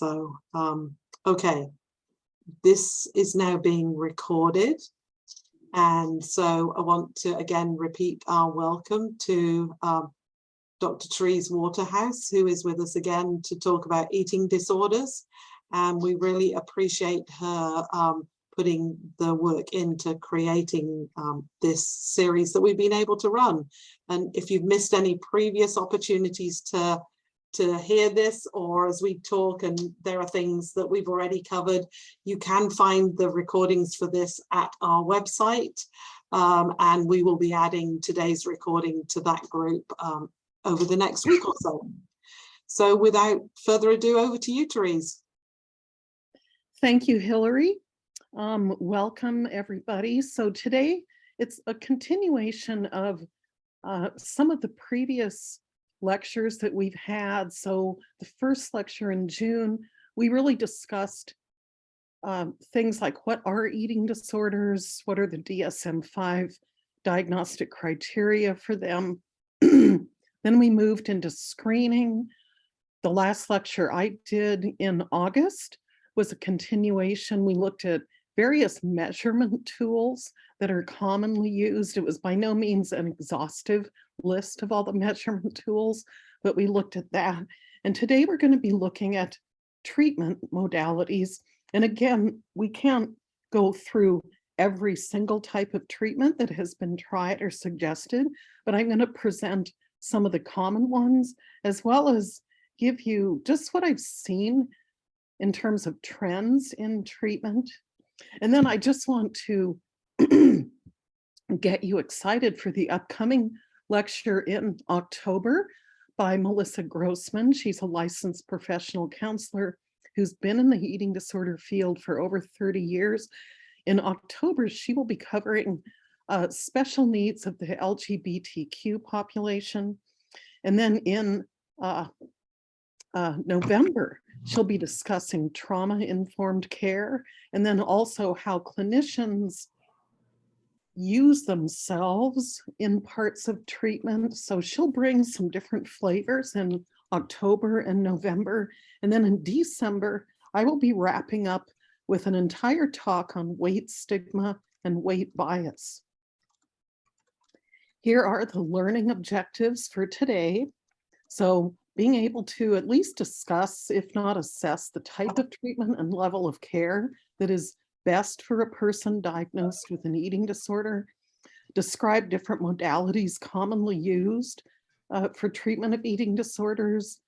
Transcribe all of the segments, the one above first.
So, okay, this is now being recorded. And so I want to again repeat our welcome to Dr. Therese Waterhouse, who is with us again to talk about eating disorders. And we really appreciate her putting the work into creating this series that we've been able to run. And if you've missed any previous opportunities to hear this, or as we talk and there are things that we've already covered, you can find the recordings for this at our website. And we will be adding today's recording to that group over the next week or so. So without further ado, over to you, Therese. Thank you, Hillary. Welcome, everybody. So today it's a continuation of some of the previous lectures that we've had. So the first lecture in June, we really discussed things like what are eating disorders, what are the DSM-5 diagnostic criteria for them. Then we moved into screening. The last lecture I did in August was a continuation. We looked at various measurement tools that are commonly used. It was by no means an exhaustive list of all the measurement tools, but we looked at that. And today we're going to be looking at treatment modalities. And again, we can't go through every single type of treatment that has been tried or suggested, but I'm going to present some of the common ones, as well as give you just what I've seen in terms of trends in treatment. And then I just want to get you excited for the upcoming lecture in October by Melissa Grossman. She's a licensed professional counselor who's been in the eating disorder field for over 30 years. In October, she will be covering special needs of the LGBTQ population. And then in November, she'll be discussing trauma-informed care, and then also how clinicians use themselves in parts of treatment. So she'll bring some different flavors in October and November. And then in December, I will be wrapping up with an entire talk on weight stigma and weight bias. Here are the learning objectives for today. So being able to at least discuss, if not assess, the type of treatment and level of care that is best for a person diagnosed with an eating disorder, describe different modalities commonly used for treatment of eating disorders,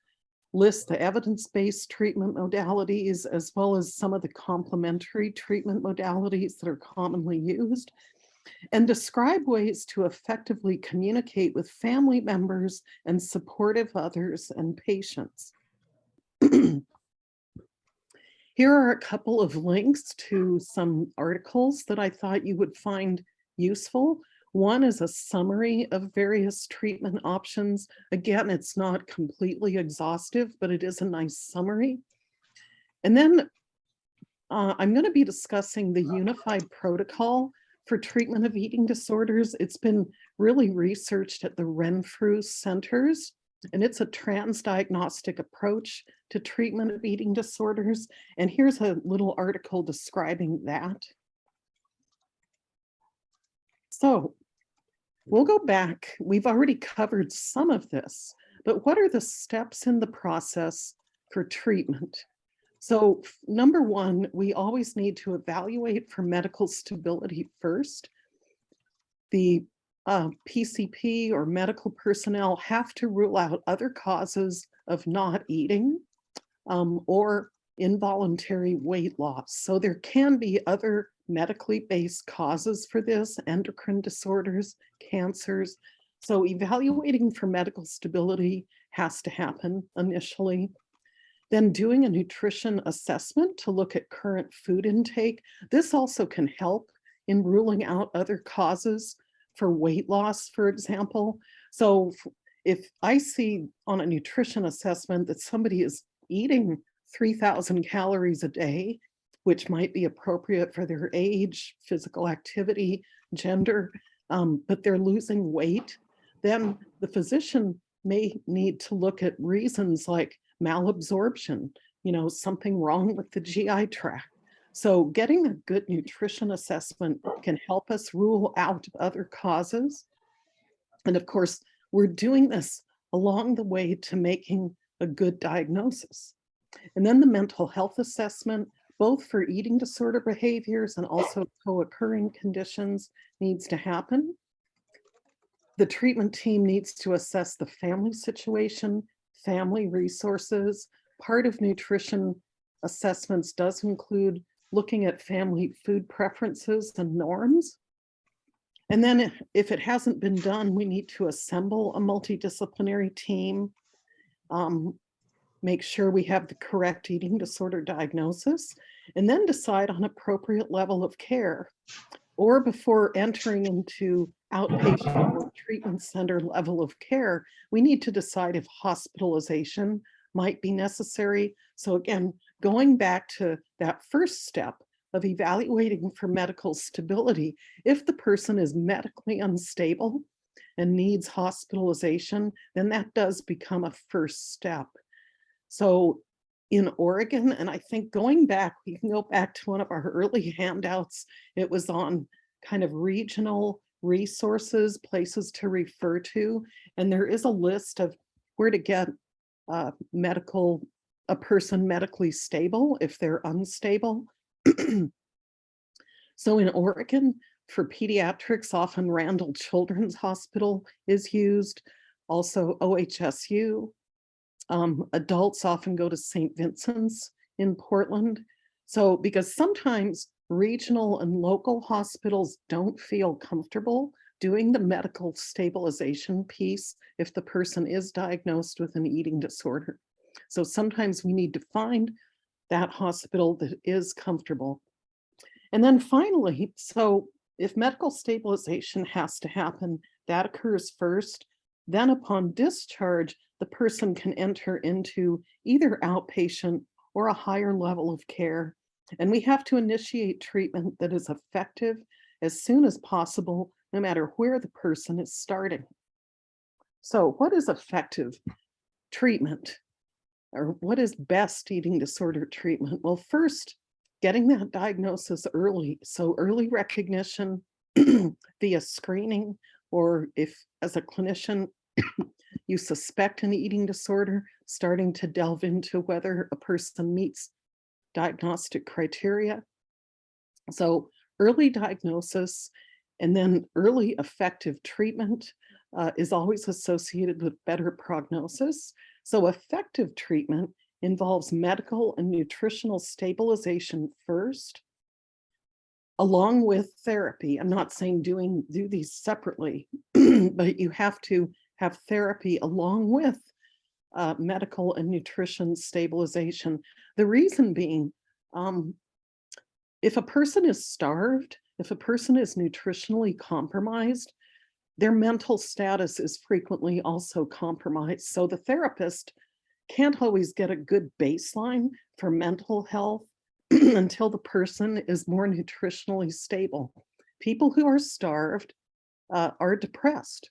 list the evidence-based treatment modalities, as well as some of the complementary treatment modalities that are commonly used, and describe ways to effectively communicate with family members and supportive others and patients. Here are a couple of links to some articles that I thought you would find useful. One is a summary of various treatment options. Again, it's not completely exhaustive, but it is a nice summary. And then I'm going to be discussing the unified protocol for treatment of eating disorders. It's been really researched at the Renfrew centers, and it's a transdiagnostic approach to treatment of eating disorders. And here's a little article describing that. So we'll go back. We've already covered some of this, but what are the steps in the process for treatment? So number one, we always need to evaluate for medical stability first. The PCP or medical personnel have to rule out other causes of not eating or involuntary weight loss. So there can be other medically based causes for this, endocrine disorders, cancers. So evaluating for medical stability has to happen initially. Then doing a nutrition assessment to look at current food intake. This also can help in ruling out other causes for weight loss, for example. So if I see on a nutrition assessment that somebody is eating 3,000 calories a day, which might be appropriate for their age, physical activity, gender, but they're losing weight, then the physician may need to look at reasons like malabsorption, something wrong with the GI tract. So getting a good nutrition assessment can help us rule out other causes. And of course, we're doing this along the way to making a good diagnosis. And then the mental health assessment, both for eating disorder behaviors and also co-occurring conditions, needs to happen. The treatment team needs to assess the family situation, family resources. Part of nutrition assessments does include looking at family food preferences and norms. And then if it hasn't been done, we need to assemble a multidisciplinary team, make sure we have the correct eating disorder diagnosis, and then decide on appropriate level of care. Or before entering into outpatient or treatment center level of care, we need to decide if hospitalization might be necessary. So again, going back to that first step of evaluating for medical stability, if the person is medically unstable and needs hospitalization, then that does become a first step. So in Oregon, and I think going back, we can go back to one of our early handouts, it was on kind of regional resources, places to refer to, and there is a list of where to get a person medically stable if they're unstable. So in Oregon, for pediatrics, often Randall Children's Hospital is used, also OHSU. Adults often go to St. Vincent's in Portland. So because sometimes regional and local hospitals don't feel comfortable doing the medical stabilization piece if the person is diagnosed with an eating disorder. So sometimes we need to find that hospital that is comfortable. And then finally, so if medical stabilization has to happen, that occurs first. Then upon discharge, the person can enter into either outpatient or a higher level of care. And we have to initiate treatment that is effective as soon as possible, no matter where the person is starting. So what is effective treatment? Or what is best eating disorder treatment? Well, first, getting that diagnosis early. So early recognition via screening, or if as a clinician, you suspect an eating disorder, starting to delve into whether a person meets diagnostic criteria. So early diagnosis and then early effective treatment is always associated with better prognosis. So effective treatment involves medical and nutritional stabilization first, along with therapy. I'm not saying do these separately, but you have to have therapy along with medical and nutrition stabilization. The reason being, if a person is starved, if a person is nutritionally compromised, their mental status is frequently also compromised. So the therapist can't always get a good baseline for mental health until the person is more nutritionally stable. People who are starved are depressed.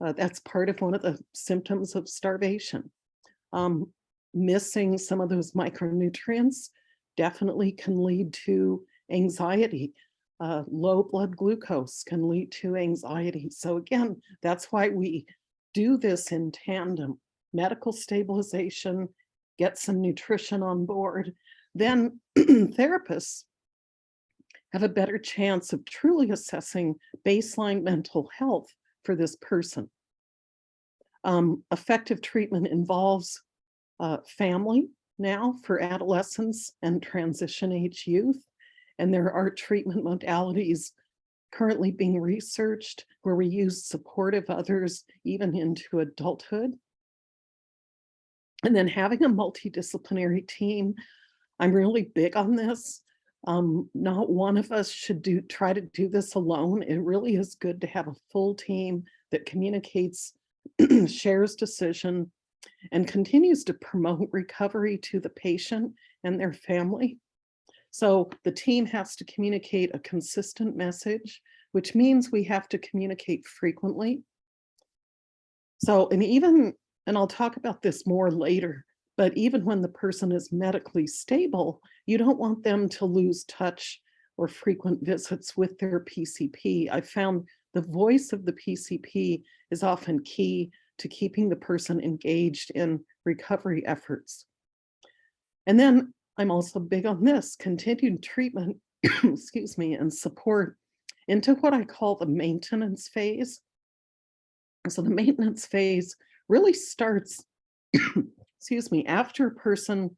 That's part of one of the symptoms of starvation. Missing some of those micronutrients definitely can lead to anxiety. Low blood glucose can lead to anxiety. So again, that's why we do this in tandem. Medical stabilization, get some nutrition on board, then therapists have a better chance of truly assessing baseline mental health for this person. Effective treatment involves family now for adolescents and transition age youth. And there are treatment modalities currently being researched where we use supportive others even into adulthood. And then having a multidisciplinary team, I'm really big on this. Not one of us should try to do this alone. It really is good to have a full team that communicates, shares decision, and continues to promote recovery to the patient and their family. So the team has to communicate a consistent message, which means we have to communicate frequently. So, and I'll talk about this more later, But even when the person is medically stable, you don't want them to lose touch or frequent visits with their PCP. I found the voice of the PCP is often key to keeping the person engaged in recovery efforts. And then I'm also big on this, continued treatment, excuse me, and support into what I call the maintenance phase. So the maintenance phase really starts, excuse me, after a person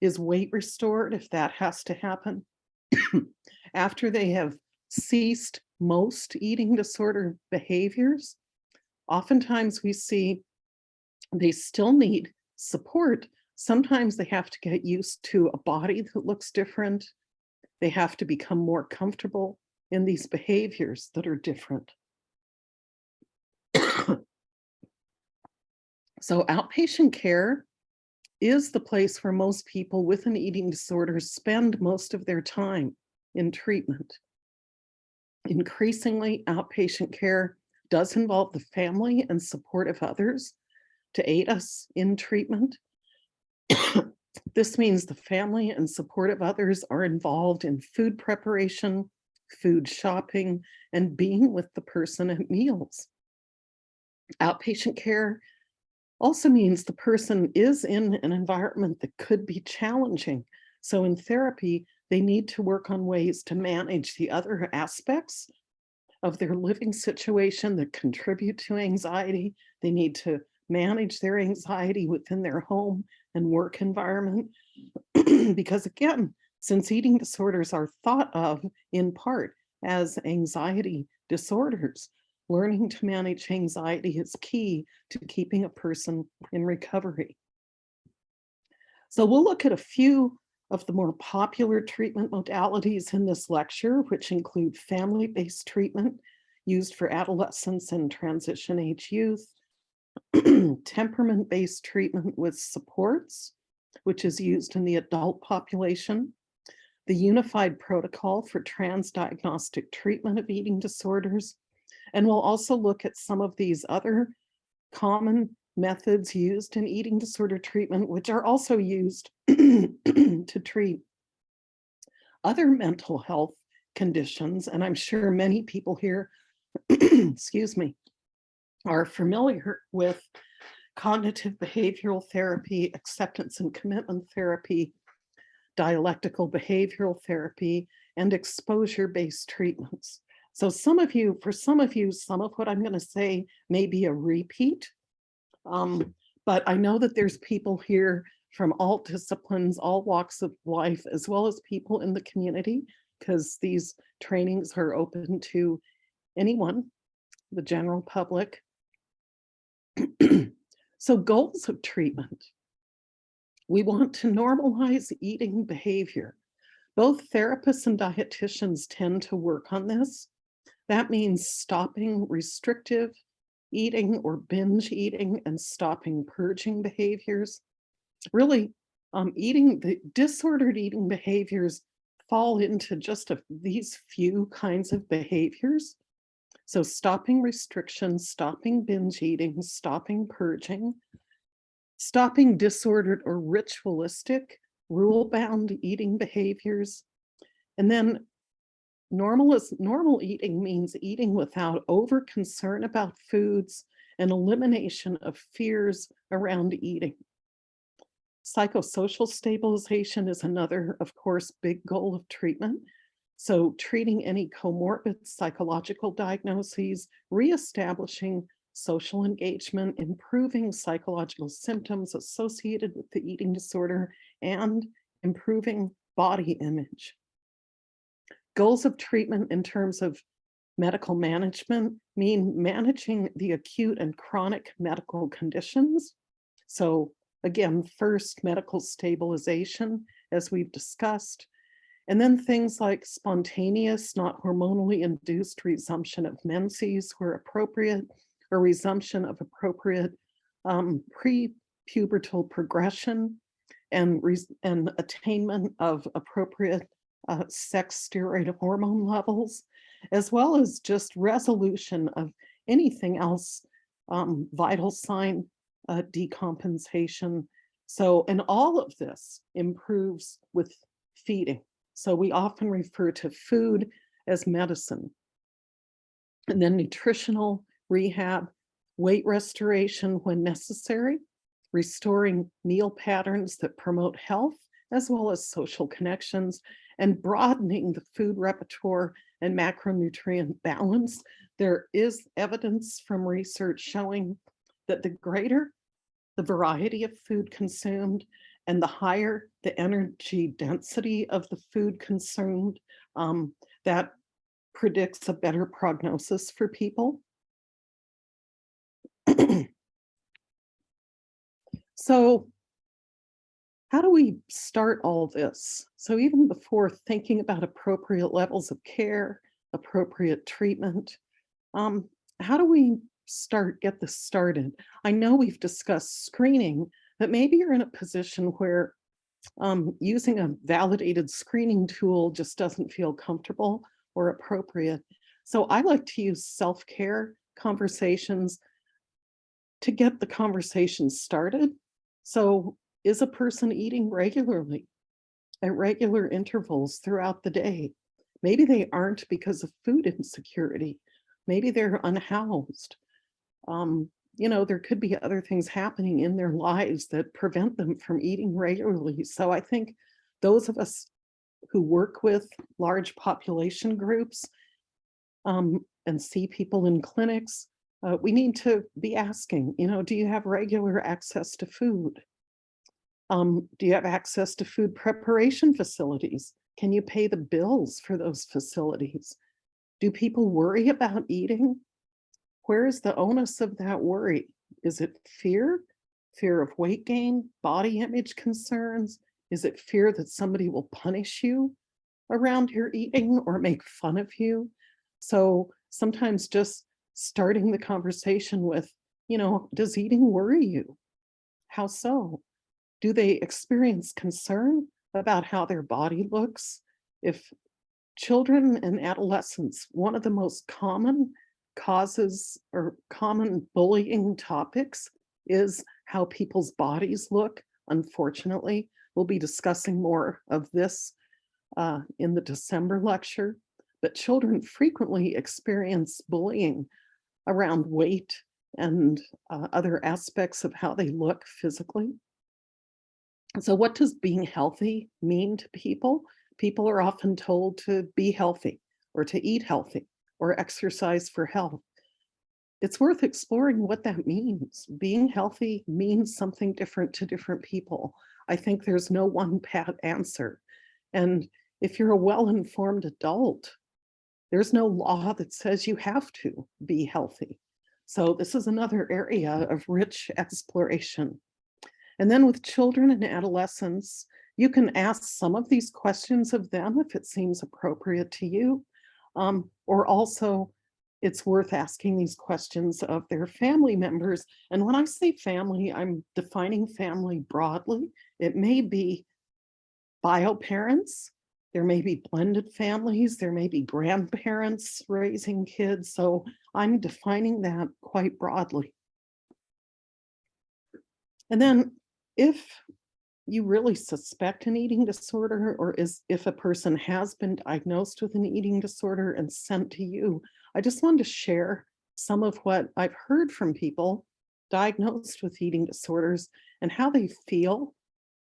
is weight restored, if that has to happen, after they have ceased most eating disorder behaviors. Oftentimes we see they still need support. Sometimes they have to get used to a body that looks different. They have to become more comfortable in these behaviors that are different. So outpatient care is the place where most people with an eating disorder spend most of their time in treatment. Increasingly, outpatient care does involve the family and support of others to aid us in treatment. This means the family and support of others are involved in food preparation, food shopping, and being with the person at meals. Outpatient care also means the person is in an environment that could be challenging. So in therapy, they need to work on ways to manage the other aspects of their living situation that contribute to anxiety. They need to manage their anxiety within their home and work environment. Because again, since eating disorders are thought of in part as anxiety disorders, learning to manage anxiety is key to keeping a person in recovery. So we'll look at a few of the more popular treatment modalities in this lecture, which include family-based treatment used for adolescents and transition age youth, temperament-based treatment with supports, which is used in the adult population, the unified protocol for transdiagnostic treatment of eating disorders, and we'll also look at some of these other common methods used in eating disorder treatment, which are also used to treat other mental health conditions. And I'm sure many people here, excuse me, are familiar with cognitive behavioral therapy, acceptance and commitment therapy, dialectical behavioral therapy, and exposure-based treatments. So for some of you, some of what I'm going to say may be a repeat, but I know that there's people here from all disciplines, all walks of life, as well as people in the community, because these trainings are open to anyone, the general public. So goals of treatment. We want to normalize eating behavior. Both therapists and dietitians tend to work on this. That means stopping restrictive eating or binge eating and stopping purging behaviors. Really, the disordered eating behaviors fall into just these few kinds of behaviors. So stopping restrictions, stopping binge eating, stopping purging, stopping disordered or ritualistic, rule-bound eating behaviors. And then normal eating means eating without over concern about foods and elimination of fears around eating. Psychosocial stabilization is another, of course, big goal of treatment. So treating any comorbid psychological diagnoses, reestablishing social engagement, improving psychological symptoms associated with the eating disorder, and improving body image. Goals of treatment in terms of medical management mean managing the acute and chronic medical conditions. So again, first, medical stabilization, as we've discussed, and then things like spontaneous, not hormonally induced resumption of menses where appropriate, or resumption of appropriate pre-pubertal progression and attainment of appropriate sex steroid hormone levels, as well as just resolution of anything else, vital sign decompensation, So, and all of this improves with feeding. So we often refer to food as medicine. And then nutritional rehab, weight restoration when necessary, restoring meal patterns that promote health, as well as social connections, and broadening the food repertoire and macronutrient balance. There is evidence from research showing that the greater the variety of food consumed and the higher the energy density of the food consumed, that predicts a better prognosis for people. So how do we start all this? So even before thinking about appropriate levels of care, appropriate treatment, how do we get this started? I know we've discussed screening, but maybe you're in a position where using a validated screening tool just doesn't feel comfortable or appropriate. So I like to use self-care conversations to get the conversation started. So is a person eating regularly at regular intervals throughout the day? Maybe they aren't because of food insecurity. Maybe they're unhoused. There could be other things happening in their lives that prevent them from eating regularly. So I think those of us who work with large population groups and see people in clinics, we need to be asking, do you have regular access to food? Do you have access to food preparation facilities? Can you pay the bills for those facilities? Do people worry about eating? Where is the onus of that worry? Is it fear? Fear of weight gain, body image concerns? Is it fear that somebody will punish you around your eating or make fun of you? So sometimes just starting the conversation with, does eating worry you? How so? Do they experience concern about how their body looks? If children and adolescents, one of the most common causes or common bullying topics is how people's bodies look. Unfortunately, we'll be discussing more of this in the December lecture, but children frequently experience bullying around weight and other aspects of how they look physically. So what does being healthy mean to people? People are often told to be healthy or to eat healthy or exercise for health. It's worth exploring what that means. Being healthy means something different to different people. I think there's no one pat answer. And if you're a well-informed adult, there's no law that says you have to be healthy. So this is another area of rich exploration. And then with children and adolescents, you can ask some of these questions of them if it seems appropriate to you, or also it's worth asking these questions of their family members. And when I say family, I'm defining family broadly. It may be bio parents, there may be blended families, there may be grandparents raising kids. So I'm defining that quite broadly. And then if you really suspect an eating disorder, or if a person has been diagnosed with an eating disorder and sent to you, I just wanted to share some of what I've heard from people diagnosed with eating disorders and how they feel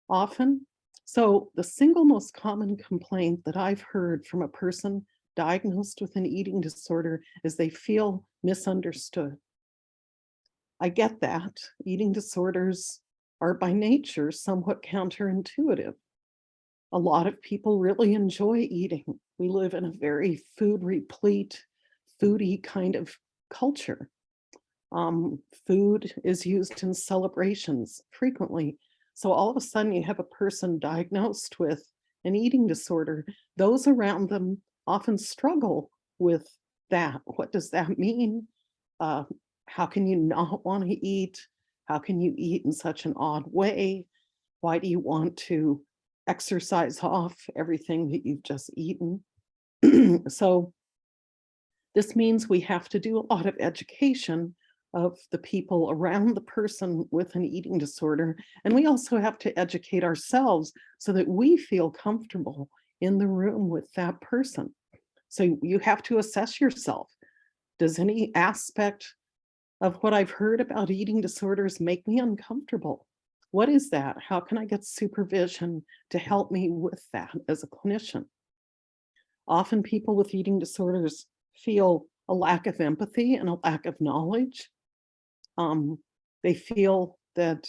often. So the single most common complaint that I've heard from a person diagnosed with an eating disorder is they feel misunderstood. I get that. Eating disorders are by nature somewhat counterintuitive. A lot of people really enjoy eating. We live in a very food replete, foodie kind of culture. Food is used in celebrations frequently. So all of a sudden you have a person diagnosed with an eating disorder. Those around them often struggle with that. What does that mean? How can you not want to eat? How can you eat in such an odd way? Why do you want to exercise off everything that you've just eaten? So this means we have to do a lot of education of the people around the person with an eating disorder. And we also have to educate ourselves so that we feel comfortable in the room with that person. So you have to assess yourself. Does any aspect of what I've heard about eating disorders make me uncomfortable? What is that? How can I get supervision to help me with that as a clinician? Often people with eating disorders feel a lack of empathy and a lack of knowledge. They feel that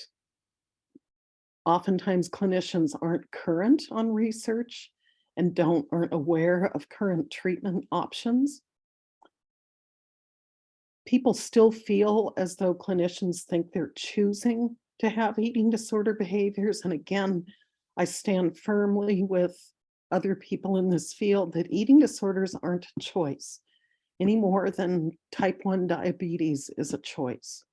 oftentimes clinicians aren't current on research and aren't aware of current treatment options. People still feel as though clinicians think they're choosing to have eating disorder behaviors. And again, I stand firmly with other people in this field that eating disorders aren't a choice any more than type 1 diabetes is a choice.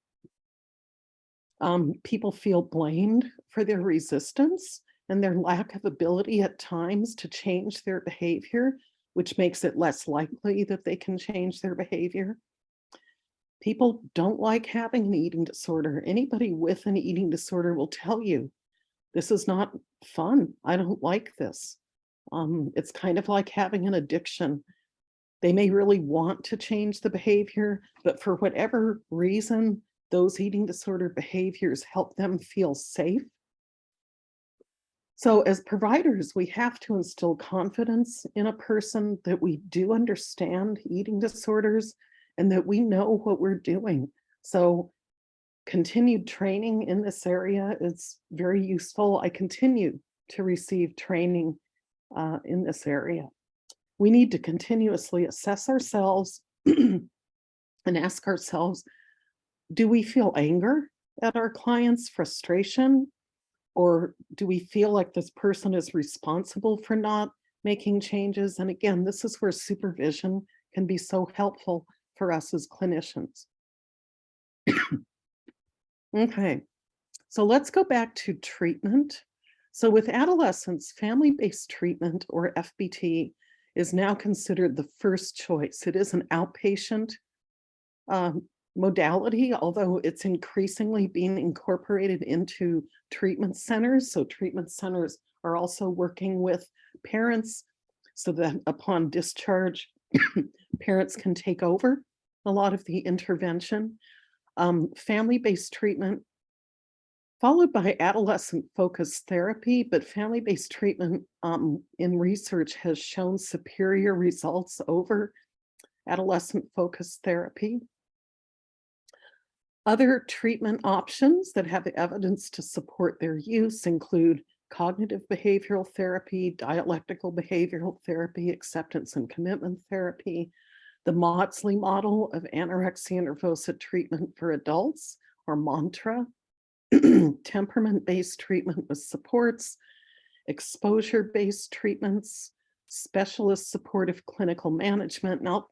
People feel blamed for their resistance and their lack of ability at times to change their behavior, which makes it less likely that they can change their behavior. People don't like having an eating disorder. Anybody with an eating disorder will tell you, this is not fun. I don't like this. It's kind of like having an addiction. They may really want to change the behavior, but for whatever reason, those eating disorder behaviors help them feel safe. So as providers, we have to instill confidence in a person that we do understand eating disorders and that we know what we're doing. So continued training in this area is very useful. I continue to receive training in this area. We need to continuously assess ourselves and ask ourselves, do we feel anger at our clients, frustration, or do we feel like this person is responsible for not making changes? And again, this is where supervision can be so helpful for us as clinicians. Okay, so let's go back to treatment. So with adolescents, family-based treatment, or FBT, is now considered the first choice. It is an outpatient modality, although it's increasingly being incorporated into treatment centers. So treatment centers are also working with parents so that upon discharge, parents can take over a lot of the intervention. Family-based treatment followed by adolescent-focused therapy, but family-based treatment in research has shown superior results over adolescent-focused therapy. Other treatment options that have evidence to support their use include cognitive behavioral therapy, dialectical behavioral therapy, acceptance and commitment therapy, the Maudsley model of anorexia nervosa treatment for adults, or MANTRA, temperament-based treatment with supports, exposure-based treatments, specialist supportive clinical management. And I'll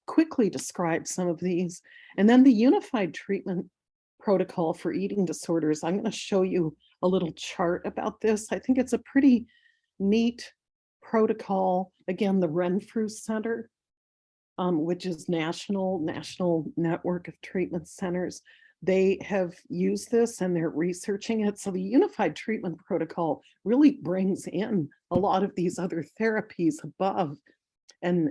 quickly describe some of these. And then the unified treatment protocol for eating disorders. I'm going to show you a little chart about this. I think it's a pretty neat protocol. Again, the Renfrew Center, which is national network of treatment centers. They have used this and they're researching it. So the unified treatment protocol really brings in a lot of these other therapies above and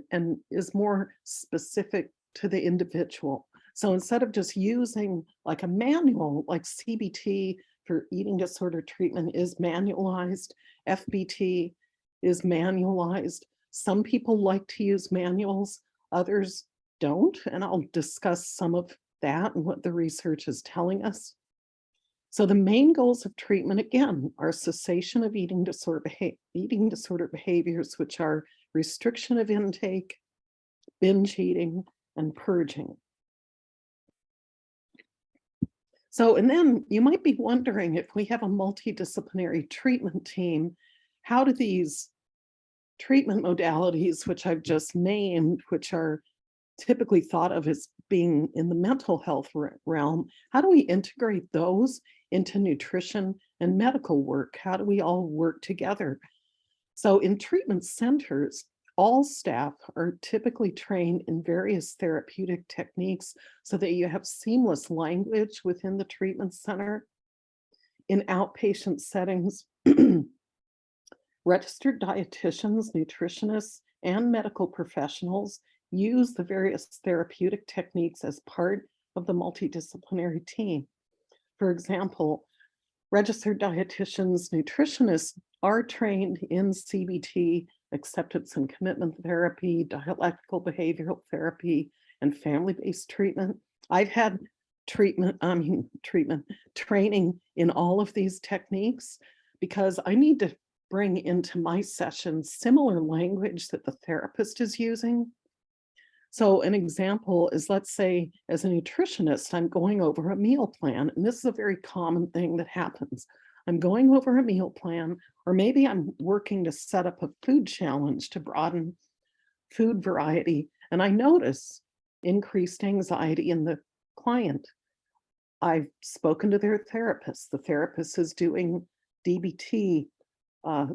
is more specific to the individual. So instead of just using like a manual, like CBT for eating disorder treatment is manualized, FBT is manualized. Some people like to use manuals, others don't, and I'll discuss some of that and what the research is telling us. So the main goals of treatment, again, are cessation of eating disorder behaviors, which are restriction of intake, binge eating, and purging. So, and then you might be wondering, if we have a multidisciplinary treatment team, how do these treatment modalities, which I've just named, which are typically thought of as being in the mental health realm, how do we integrate those into nutrition and medical work? How do we all work together? So in treatment centers, All staff are typically trained in various therapeutic techniques so that you have seamless language within the treatment center. In outpatient settings, registered dietitians, nutritionists, and medical professionals use the various therapeutic techniques as part of the multidisciplinary team. For example, registered dietitians, nutritionists are trained in CBT, acceptance and commitment therapy, dialectical behavioral therapy, and family-based treatment. I've had training in all of these techniques because I need to bring into my sessions similar language that the therapist is using. So an example is, let's say, as a nutritionist, I'm going over a meal plan, and this is a very common thing that happens. I'm going over a meal plan, or maybe I'm working to set up a food challenge to broaden food variety, and I notice increased anxiety in the client. I've spoken to their therapist. The therapist is doing DBT,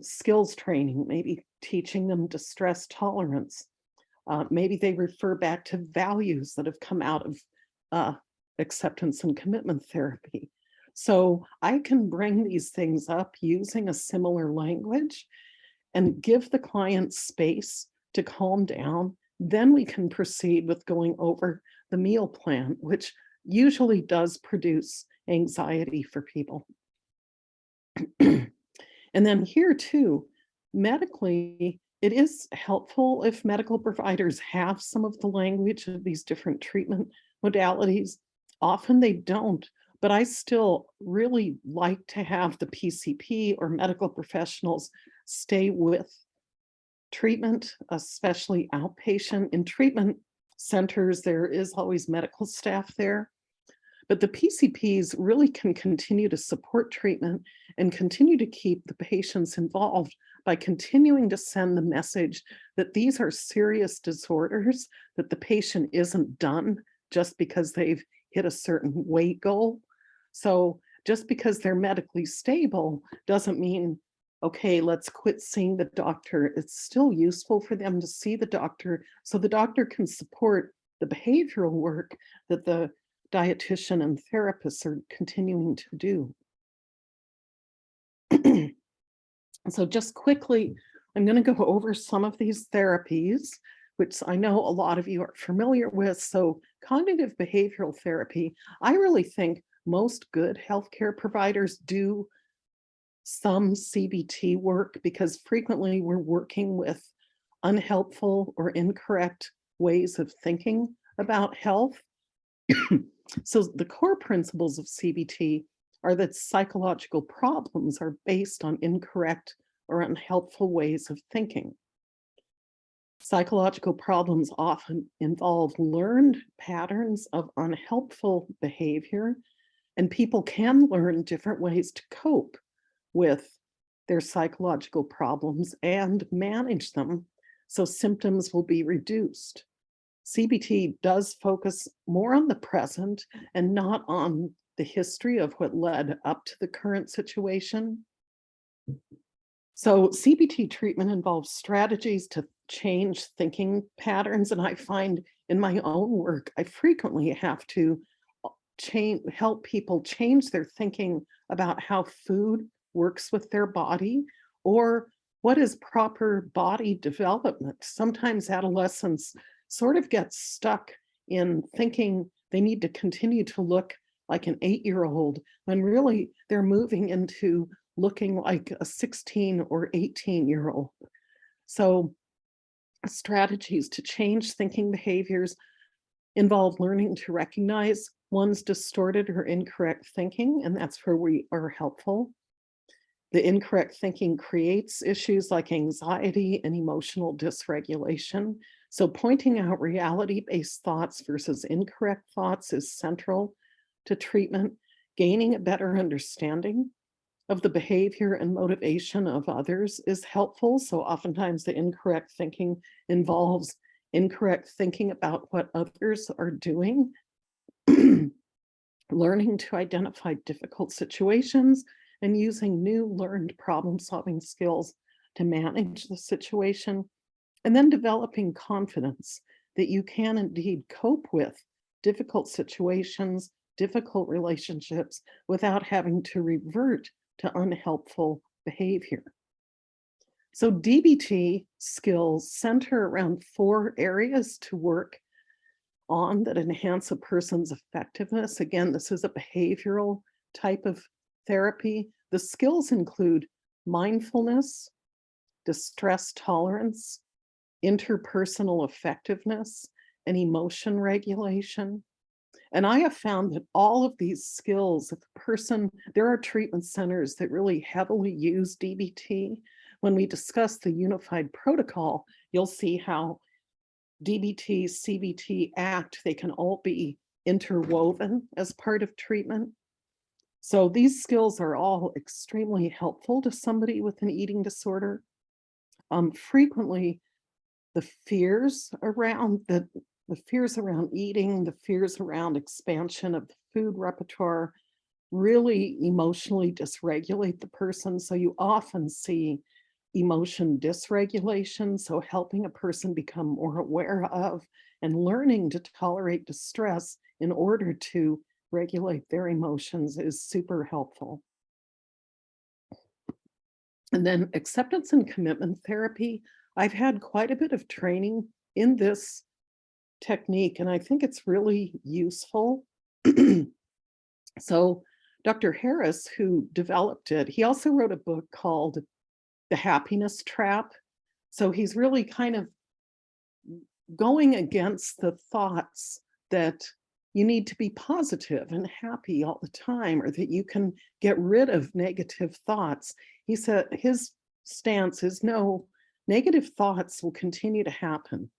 skills training, maybe teaching them distress tolerance. Maybe they refer back to values that have come out of acceptance and commitment therapy. So I can bring these things up using a similar language and give the client space to calm down. Then we can proceed with going over the meal plan, which usually does produce anxiety for people. And then here too, medically, it is helpful if medical providers have some of the language of these different treatment modalities. Often they don't, but I still really like to have the PCP or medical professionals stay with treatment, especially outpatient. In treatment centers, there is always medical staff there. But the PCPs really can continue to support treatment and continue to keep the patients involved by continuing to send the message that these are serious disorders, that the patient isn't done just because they've hit a certain weight goal. So just because they're medically stable doesn't mean, okay, let's quit seeing the doctor. It's still useful for them to see the doctor so the doctor can support the behavioral work that the dietitian and therapists are continuing to do. So just quickly, I'm going to go over some of these therapies, which I know a lot of you are familiar with. So cognitive behavioral therapy, I really think most good healthcare providers do some CBT work because frequently we're working with unhelpful or incorrect ways of thinking about health. So the core principles of CBT are that psychological problems are based on incorrect or unhelpful ways of thinking. Psychological problems often involve learned patterns of unhelpful behavior, and people can learn different ways to cope with their psychological problems and manage them so symptoms will be reduced. CBT does focus more on the present and not on the history of what led up to the current situation. So CBT treatment involves strategies to change thinking patterns. And I find in my own work, I frequently have to help people change their thinking about how food works with their body or what is proper body development. Sometimes adolescents sort of get stuck in thinking they need to continue to look like an 8-year-old when really they're moving into looking like a 16 or 18-year-old. So strategies to change thinking behaviors involve learning to recognize one's distorted or incorrect thinking, and that's where we are helpful. The incorrect thinking creates issues like anxiety and emotional dysregulation. So pointing out reality-based thoughts versus incorrect thoughts is central to treatment. Gaining a better understanding of the behavior and motivation of others is helpful. So oftentimes the incorrect thinking involves incorrect thinking about what others are doing. Learning to identify difficult situations and using new learned problem-solving skills to manage the situation. And then developing confidence that you can indeed cope with difficult situations, difficult relationships without having to revert to unhelpful behavior. So DBT skills center around 4 areas to work on that enhance a person's effectiveness. Again, this is a behavioral type of therapy. The skills include mindfulness, distress tolerance, interpersonal effectiveness, and emotion regulation. And I have found that all of these skills, if a person, there are treatment centers that really heavily use DBT. When we discuss the unified protocol, you'll see how DBT, CBT, ACT, they can all be interwoven as part of treatment. So these skills are all extremely helpful to somebody with an eating disorder. Frequently, the fears around eating, the fears around expansion of the food repertoire really emotionally dysregulate the person. So you often see emotion dysregulation. So helping a person become more aware of and learning to tolerate distress in order to regulate their emotions is super helpful. And then acceptance and commitment therapy. I've had quite a bit of training in this technique, and I think it's really useful. So Dr. Harris, who developed it, he also wrote a book called The Happiness Trap. So he's really kind of going against the thoughts that you need to be positive and happy all the time, or that you can get rid of negative thoughts. He said his stance is no, negative thoughts will continue to happen.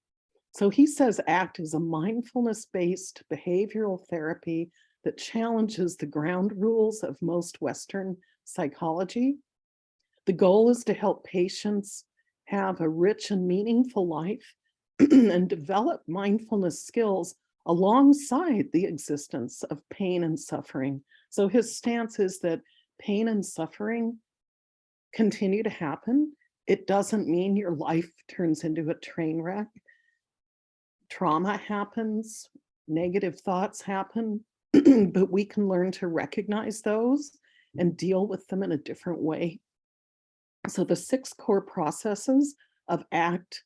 So he says ACT is a mindfulness-based behavioral therapy that challenges the ground rules of most Western psychology. The goal is to help patients have a rich and meaningful life and develop mindfulness skills alongside the existence of pain and suffering. So his stance is that pain and suffering continue to happen. It doesn't mean your life turns into a train wreck. Trauma happens, negative thoughts happen, but we can learn to recognize those and deal with them in a different way. So the 6 core processes of ACT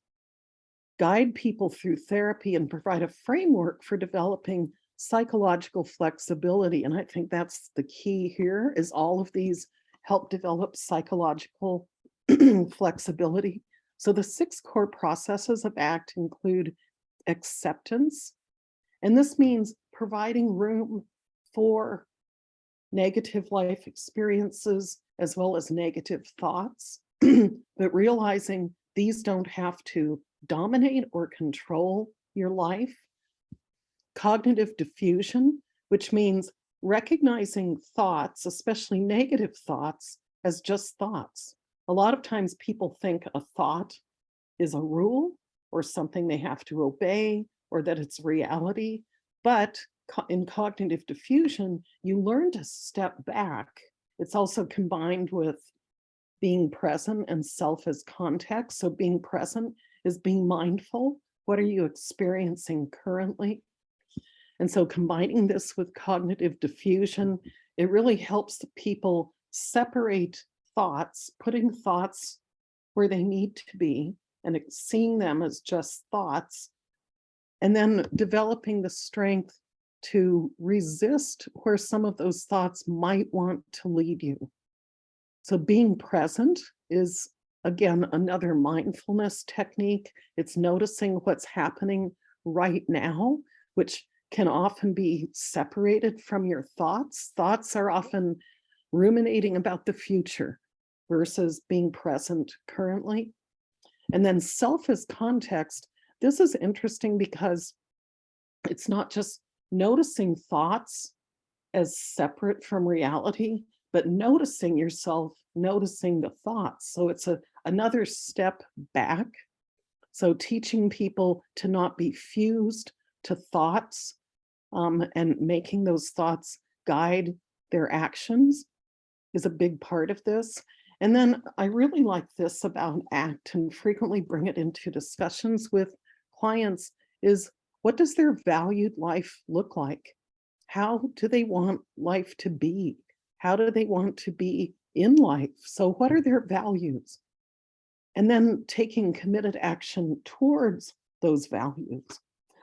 guide people through therapy and provide a framework for developing psychological flexibility. And I think that's the key here, is all of these help develop psychological flexibility. So the 6 core processes of ACT include acceptance, and this means providing room for negative life experiences as well as negative thoughts, but realizing these don't have to dominate or control your life. Cognitive diffusion, which means recognizing thoughts, especially negative thoughts, as just thoughts. A lot of times people think a thought is a rule or something they have to obey, or that it's reality. But in cognitive diffusion, you learn to step back. It's also combined with being present and self as context. So being present is being mindful. What are you experiencing currently? And so combining this with cognitive diffusion, it really helps the people separate thoughts, putting thoughts where they need to be and seeing them as just thoughts, and then developing the strength to resist where some of those thoughts might want to lead you. So being present is, again, another mindfulness technique. It's noticing what's happening right now, which can often be separated from your thoughts. Thoughts are often ruminating about the future versus being present currently. And then self as context. This is interesting because it's not just noticing thoughts as separate from reality, but noticing yourself, noticing the thoughts. So it's another step back. So teaching people to not be fused to thoughts and making those thoughts guide their actions is a big part of this. And then I really like this about ACT and frequently bring it into discussions with clients is what does their valued life look like? How do they want life to be? How do they want to be in life? So what are their values? And then taking committed action towards those values.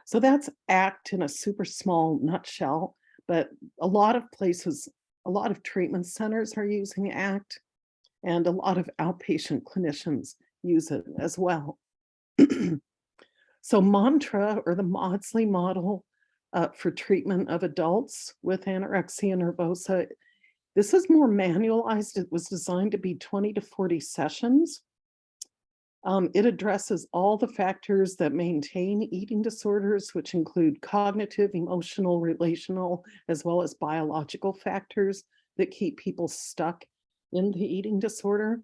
So that's ACT in a super small nutshell, but a lot of places, a lot of treatment centers are using ACT, and a lot of outpatient clinicians use it as well. So MANTRA, or the Maudsley model for treatment of adults with anorexia nervosa, this is more manualized. It was designed to be 20 to 40 sessions. It addresses all the factors that maintain eating disorders, which include cognitive, emotional, relational, as well as biological factors that keep people stuck in the eating disorder.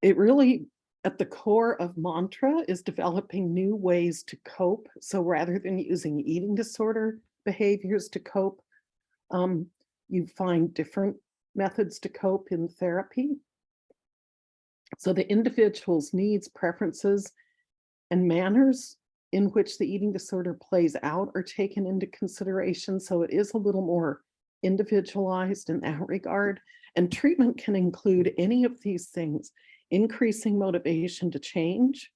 It really, at the core of MANTRA, is developing new ways to cope. So rather than using eating disorder behaviors to cope, you find different methods to cope in therapy. So the individual's needs, preferences, and manners in which the eating disorder plays out are taken into consideration. So it is a little more individualized in that regard. And treatment can include any of these things: increasing motivation to change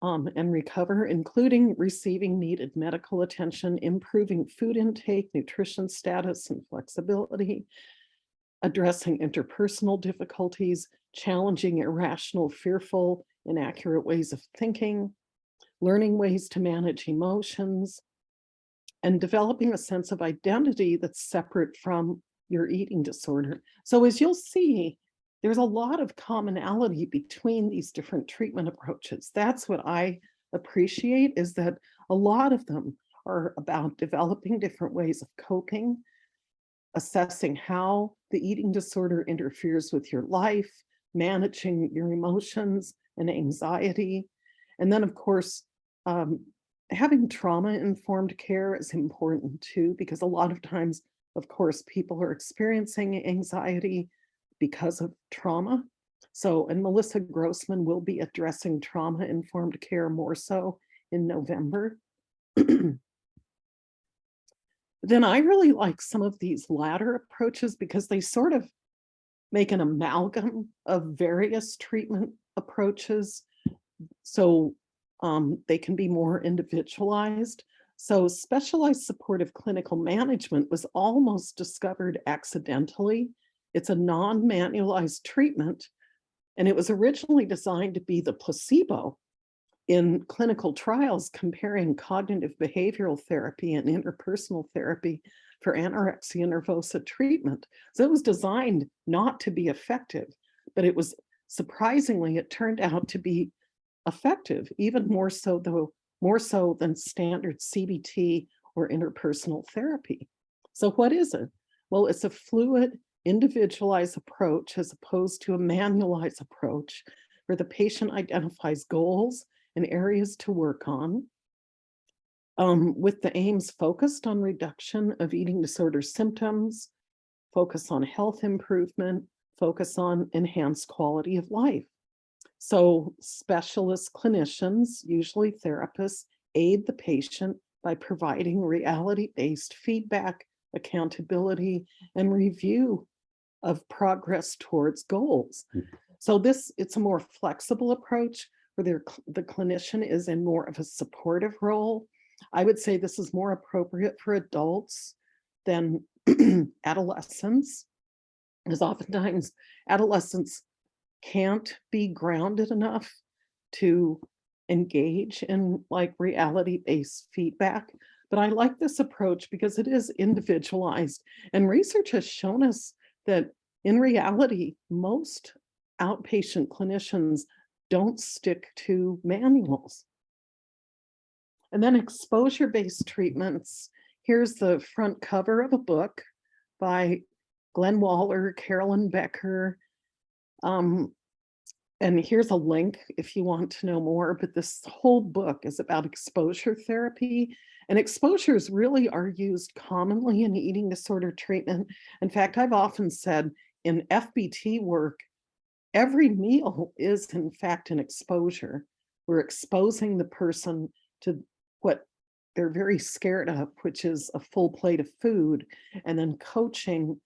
and recover, including receiving needed medical attention, improving food intake, nutrition status, and flexibility, addressing interpersonal difficulties, challenging irrational, fearful, inaccurate ways of thinking, learning ways to manage emotions, and developing a sense of identity that's separate from your eating disorder. So as you'll see, there's a lot of commonality between these different treatment approaches. That's what I appreciate, is that a lot of them are about developing different ways of coping, assessing how the eating disorder interferes with your life, managing your emotions and anxiety. And then, of course, having trauma-informed care is important too, because a lot of times, of course, people are experiencing anxiety because of trauma. So, and Melissa Grossman will be addressing trauma-informed care more so in November. Then I really like some of these latter approaches because they sort of make an amalgam of various treatment approaches. So they can be more individualized. So specialized supportive clinical management was almost discovered accidentally. It's a non-manualized treatment, and it was originally designed to be the placebo in clinical trials comparing cognitive behavioral therapy and interpersonal therapy for anorexia nervosa treatment. So it was designed not to be effective, but it was surprisingly, it turned out to be effective, even more so than standard CBT or interpersonal therapy. So what is it? Well, it's a fluid, individualized approach as opposed to a manualized approach where the patient identifies goals and areas to work on, with the aims focused on reduction of eating disorder symptoms, focus on health improvement, focus on enhanced quality of life. So specialist clinicians, usually therapists, aid the patient by providing reality-based feedback, accountability, and review of progress towards goals. So it's a more flexible approach where the clinician is in more of a supportive role. I would say this is more appropriate for adults than adolescents, because oftentimes adolescents can't be grounded enough to engage in like reality-based feedback. But I like this approach because it is individualized, and research has shown us that in reality, most outpatient clinicians don't stick to manuals. And then exposure-based treatments. Here's the front cover of a book by Glenn Waller, Carolyn Becker. And here's a link if you want to know more, but this whole book is about exposure therapy. And exposures really are used commonly in eating disorder treatment. In fact, I've often said in FBT work, every meal is in fact an exposure. We're exposing the person to what they're very scared of, which is a full plate of food, and then coaching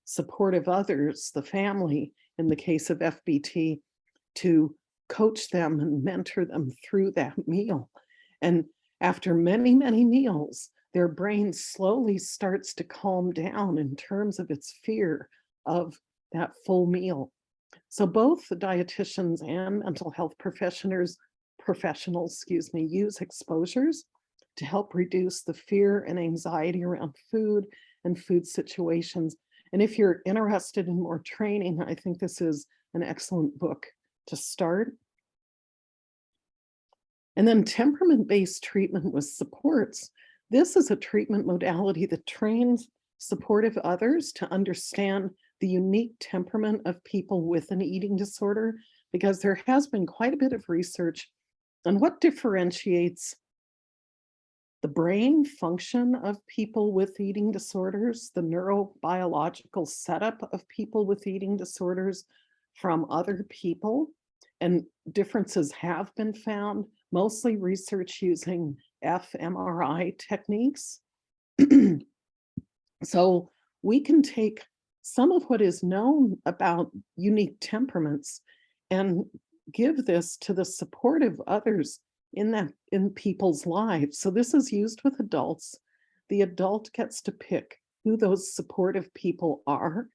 supportive others, the family, in the case of FBT, to coach them and mentor them through that meal. And after many, many meals, their brain slowly starts to calm down in terms of its fear of that full meal. So both the dietitians and mental health professionals, use exposures to help reduce the fear and anxiety around food and food situations. And if you're interested in more training, I think this is an excellent book to start. And then temperament-based treatment with supports. This is a treatment modality that trains supportive others to understand the unique temperament of people with an eating disorder, because there has been quite a bit of research on what differentiates the brain function of people with eating disorders, the neurobiological setup of people with eating disorders from other people. And differences have been found, mostly research using fMRI techniques. So we can take some of what is known about unique temperaments and give this to the supportive others in people's lives. So this is used with adults. The adult gets to pick who those supportive people are.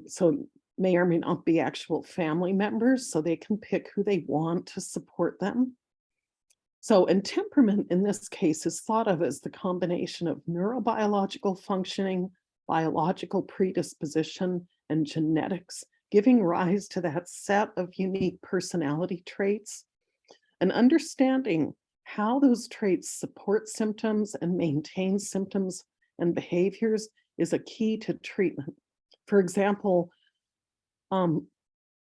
So may or may not be actual family members, so they can pick who they want to support them. So, and temperament in this case is thought of as the combination of neurobiological functioning, biological predisposition, and genetics, giving rise to that set of unique personality traits. And understanding how those traits support symptoms and maintain symptoms and behaviors is a key to treatment. For example,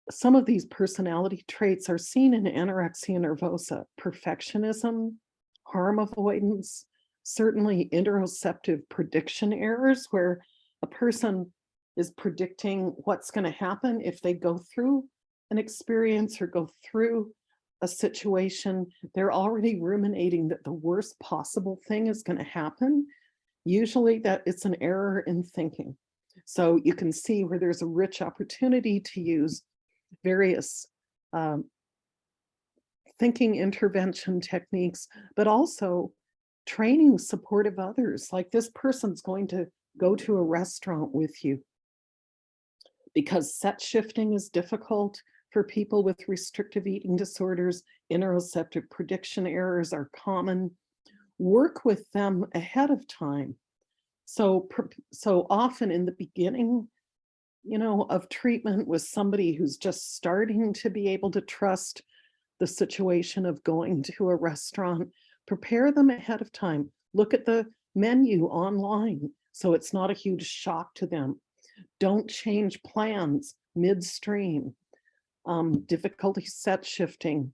some of these personality traits are seen in anorexia nervosa: perfectionism, harm avoidance, certainly interoceptive prediction errors, where a person is predicting what's going to happen if they go through an experience or go through a situation. They're already ruminating that the worst possible thing is going to happen. Usually that it's an error in thinking. So you can see where there's a rich opportunity to use various thinking intervention techniques, but also training supportive others. Like, this person's going to go to a restaurant with you because set shifting is difficult for people with restrictive eating disorders. Interoceptive prediction errors are common. Work with them ahead of time. So often in the beginning, of treatment with somebody who's just starting to be able to trust the situation of going to a restaurant, prepare them ahead of time. Look at the menu online so it's not a huge shock to them. Don't change plans midstream. Difficulty set shifting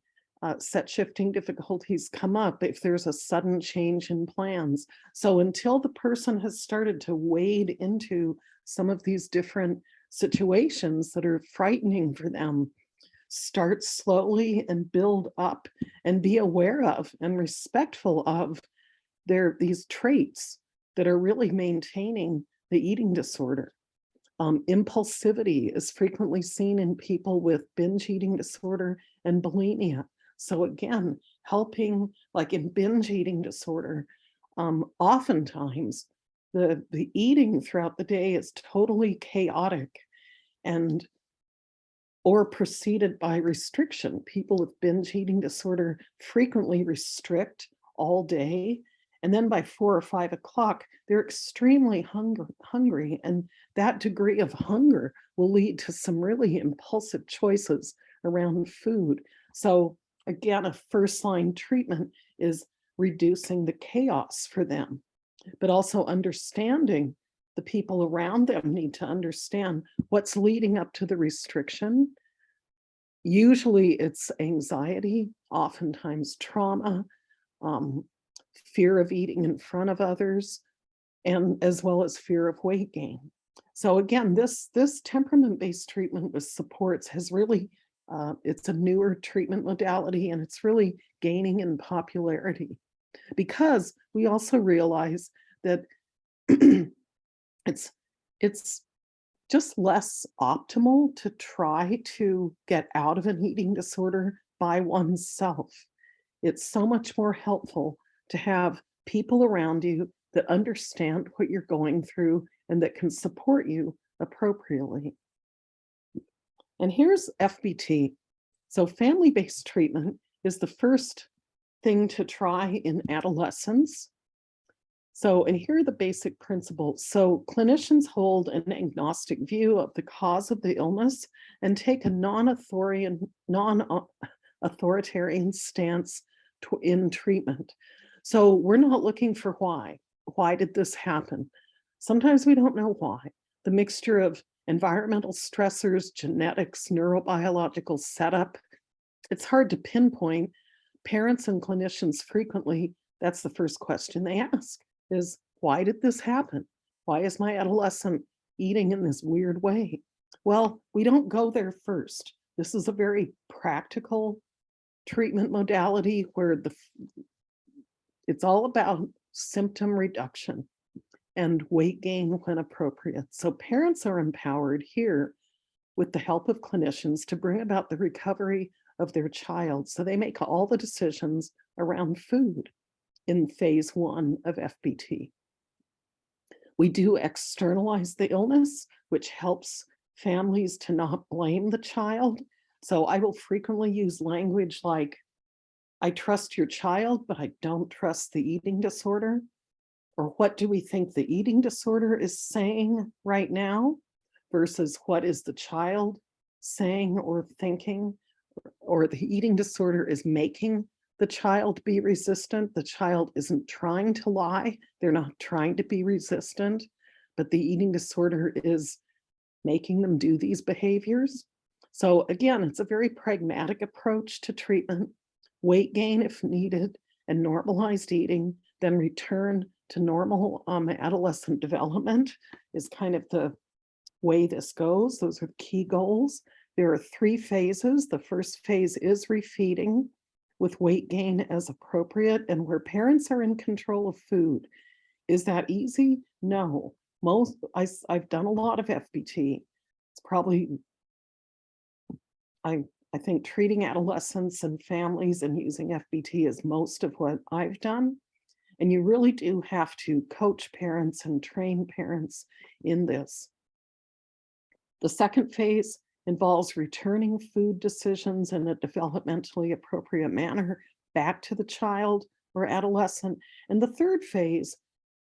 difficulties come up if there's a sudden change in plans. So until the person has started to wade into some of these different situations that are frightening for them, start slowly and build up, and be aware of and respectful of these traits that are really maintaining the eating disorder. Impulsivity is frequently seen in people with binge eating disorder and bulimia. So again, helping, like in binge eating disorder, oftentimes the eating throughout the day is totally chaotic or preceded by restriction. People with binge eating disorder frequently restrict all day. And then by 4 or 5 o'clock, they're extremely hungry. And that degree of hunger will lead to some really impulsive choices around food. So again, a first-line treatment is reducing the chaos for them, but also understanding the people around them need to understand what's leading up to the restriction. Usually it's anxiety, oftentimes trauma, fear of eating in front of others, and as well as fear of weight gain. So again, this temperament-based treatment with supports has really, it's a newer treatment modality, and it's really gaining in popularity because we also realize that it's it's just less optimal to try to get out of an eating disorder by oneself. It's so much more helpful to have people around you that understand what you're going through and that can support you appropriately. And here's FBT. So family-based treatment is the first thing to try in adolescence. So, and here are the basic principles. So clinicians hold an agnostic view of the cause of the illness and take a non-authoritarian stance in treatment. So we're not looking for why. Why did this happen? Sometimes we don't know why. The mixture of environmental stressors, genetics, neurobiological setup, it's hard to pinpoint. Parents and clinicians frequently, that's the first question they ask is, why did this happen? Why is my adolescent eating in this weird way? Well, we don't go there first. This is a very practical treatment modality where it's all about symptom reduction and weight gain when appropriate. So parents are empowered here with the help of clinicians to bring about the recovery of their child. So they make all the decisions around food in phase 1 of FBT. We do externalize the illness, which helps families to not blame the child. So I will frequently use language like, I trust your child, but I don't trust the eating disorder. Or what do we think the eating disorder is saying right now versus what is the child saying or thinking, or the eating disorder is making the child be resistant. The child isn't trying to lie. They're not trying to be resistant, but the eating disorder is making them do these behaviors. So again, it's a very pragmatic approach to treatment, weight gain if needed, and normalized eating, then return to normal adolescent development is kind of the way this goes. Those are key goals. There are 3 phases. The first phase is refeeding with weight gain as appropriate and where parents are in control of food. Is that easy? No. I've done a lot of FBT. It's probably, I think treating adolescents and families and using FBT is most of what I've done. And you really do have to coach parents and train parents in this. The second phase involves returning food decisions in a developmentally appropriate manner back to the child or adolescent. And the third phase,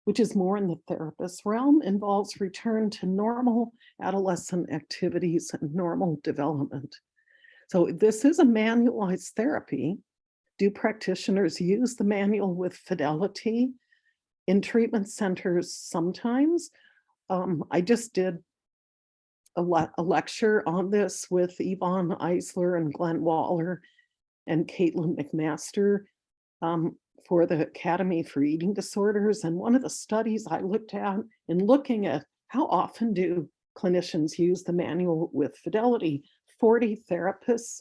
which is more in the therapist's realm, involves return to normal adolescent activities and normal development. So this is a manualized therapy. Do practitioners use the manual with fidelity? In treatment centers, sometimes. I just did a lecture on this with Yvonne Eisler and Glenn Waller and Caitlin McMaster for the Academy for Eating Disorders. And one of the studies I looked at in looking at how often do clinicians use the manual with fidelity, 40 therapists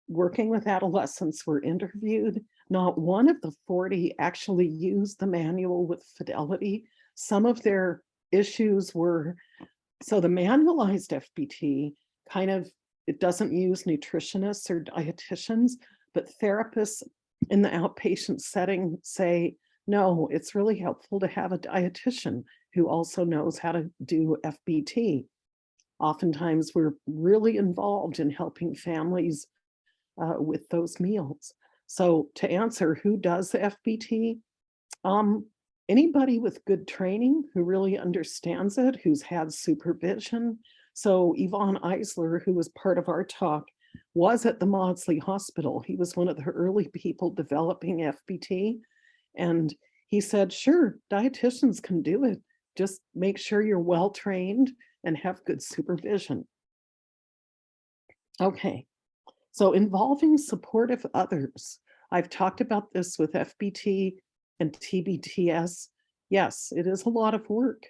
working with adolescents were interviewed. Not one of the 40 actually used the manual with fidelity. Some of their issues were, so the manualized FBT kind of, it doesn't use nutritionists or dietitians, but therapists in the outpatient setting say, no, it's really helpful to have a dietitian who also knows how to do FBT. Oftentimes we're really involved in helping families with those meals. So to answer who does the FBT, anybody with good training who really understands it, who's had supervision. So Yvonne Eisler, who was part of our talk, was at the Maudsley Hospital. He was one of the early people developing FBT. And he said, sure, dietitians can do it. Just make sure you're well trained and have good supervision. Okay, so involving supportive others. I've talked about this with FBT and TBTS. Yes, it is a lot of work.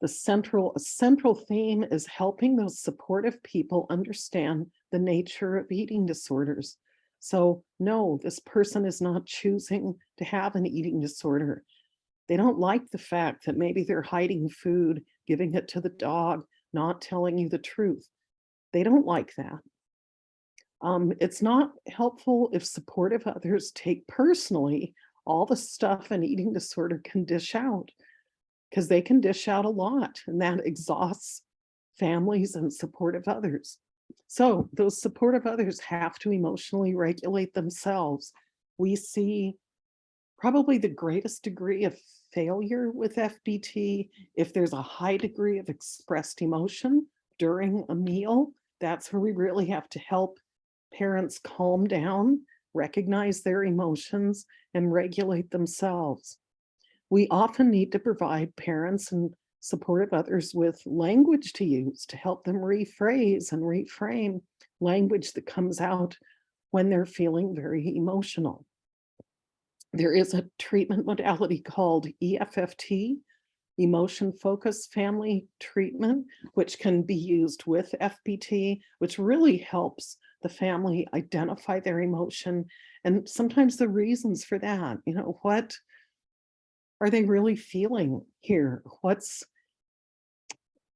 A central theme is helping those supportive people understand the nature of eating disorders. So no, this person is not choosing to have an eating disorder. They don't like the fact that maybe they're hiding food, giving it to the dog, not telling you the truth. They don't like that. It's not helpful if supportive others take personally all the stuff an eating disorder can dish out, because they can dish out a lot, and that exhausts families and supportive others. So those supportive others have to emotionally regulate themselves. We see probably the greatest degree of failure with FBT if there's a high degree of expressed emotion during a meal. That's where we really have to help parents calm down, recognize their emotions, and regulate themselves. We often need to provide parents and supportive others with language to use to help them rephrase and reframe language that comes out when they're feeling very emotional. There is a treatment modality called EFFT, Emotion Focused Family Treatment, which can be used with FBT, which really helps the family identify their emotion and sometimes the reasons for that. You know, what are they really feeling here? What's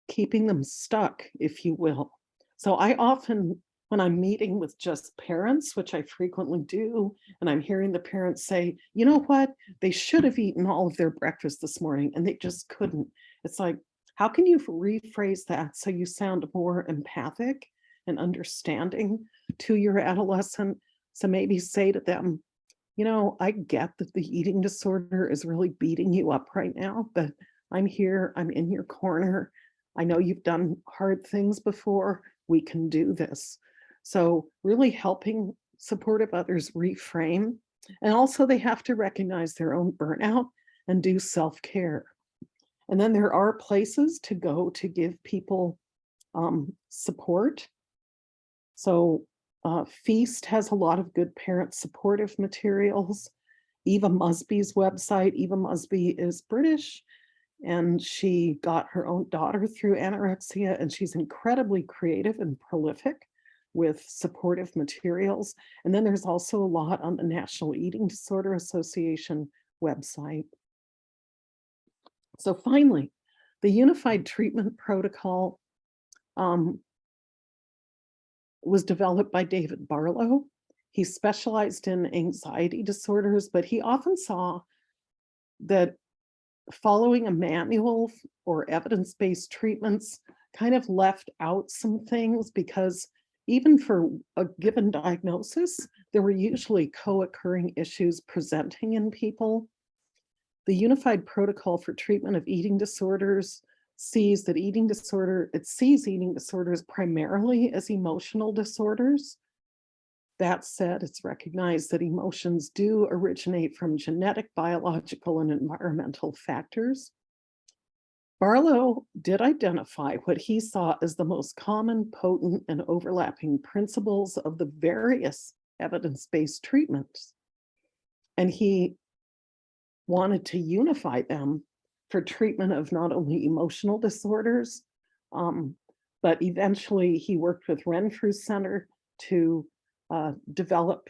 keeping them stuck, if you will? So I often, when I'm meeting with just parents, which I frequently do, and I'm hearing the parents say, you know what, they should have eaten all of their breakfast this morning and they just couldn't. It's like, how can you rephrase that so you sound more empathic and understanding to your adolescent? So maybe say to them, you know, I get that the eating disorder is really beating you up right now, but I'm here, I'm in your corner. I know you've done hard things before. We can do this. So really helping supportive others reframe. And also they have to recognize their own burnout and do self-care. And then there are places to go to give people support. So Feast has a lot of good parent supportive materials. Eva Musby's website, Eva Musby is British, and she got her own daughter through anorexia, and she's incredibly creative and prolific with supportive materials. And then there's also a lot on the National Eating Disorder Association website. So finally, the Unified Treatment Protocol was developed by David Barlow. He specialized in anxiety disorders, but he often saw that following a manual or evidence-based treatments kind of left out some things, because even for a given diagnosis, there were usually co-occurring issues presenting in people. The Unified Protocol for Treatment of Eating Disorders sees eating disorders primarily as emotional disorders. That said, it's recognized that emotions do originate from genetic, biological, and environmental factors. Barlow did identify what he saw as the most common, potent, and overlapping principles of the various evidence-based treatments. And he wanted to unify them for treatment of not only emotional disorders, but eventually he worked with Renfrew Center to develop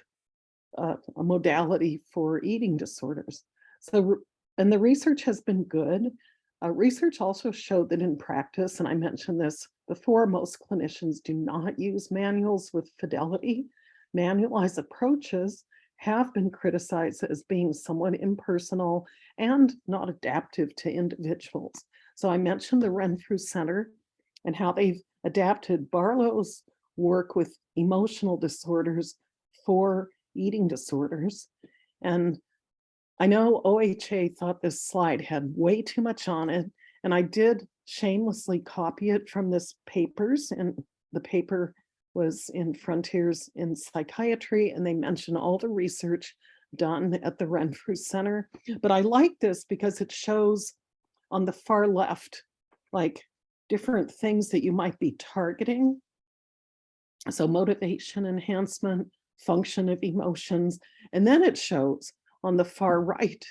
a modality for eating disorders. So, and the research has been good. Research also showed that in practice, and I mentioned this before, most clinicians do not use manuals with fidelity. Manualized approaches have been criticized as being somewhat impersonal and not adaptive to individuals. So I mentioned the Renfrew Center and how they've adapted Barlow's work with emotional disorders for eating disorders. And I know OHA thought this slide had way too much on it, and I did shamelessly copy it from this papers, and the paper was in Frontiers in Psychiatry, and they mention all the research done at the Renfrew Center. But I like this because it shows on the far left, like different things that you might be targeting. So motivation enhancement, function of emotions, and then it shows on the far right,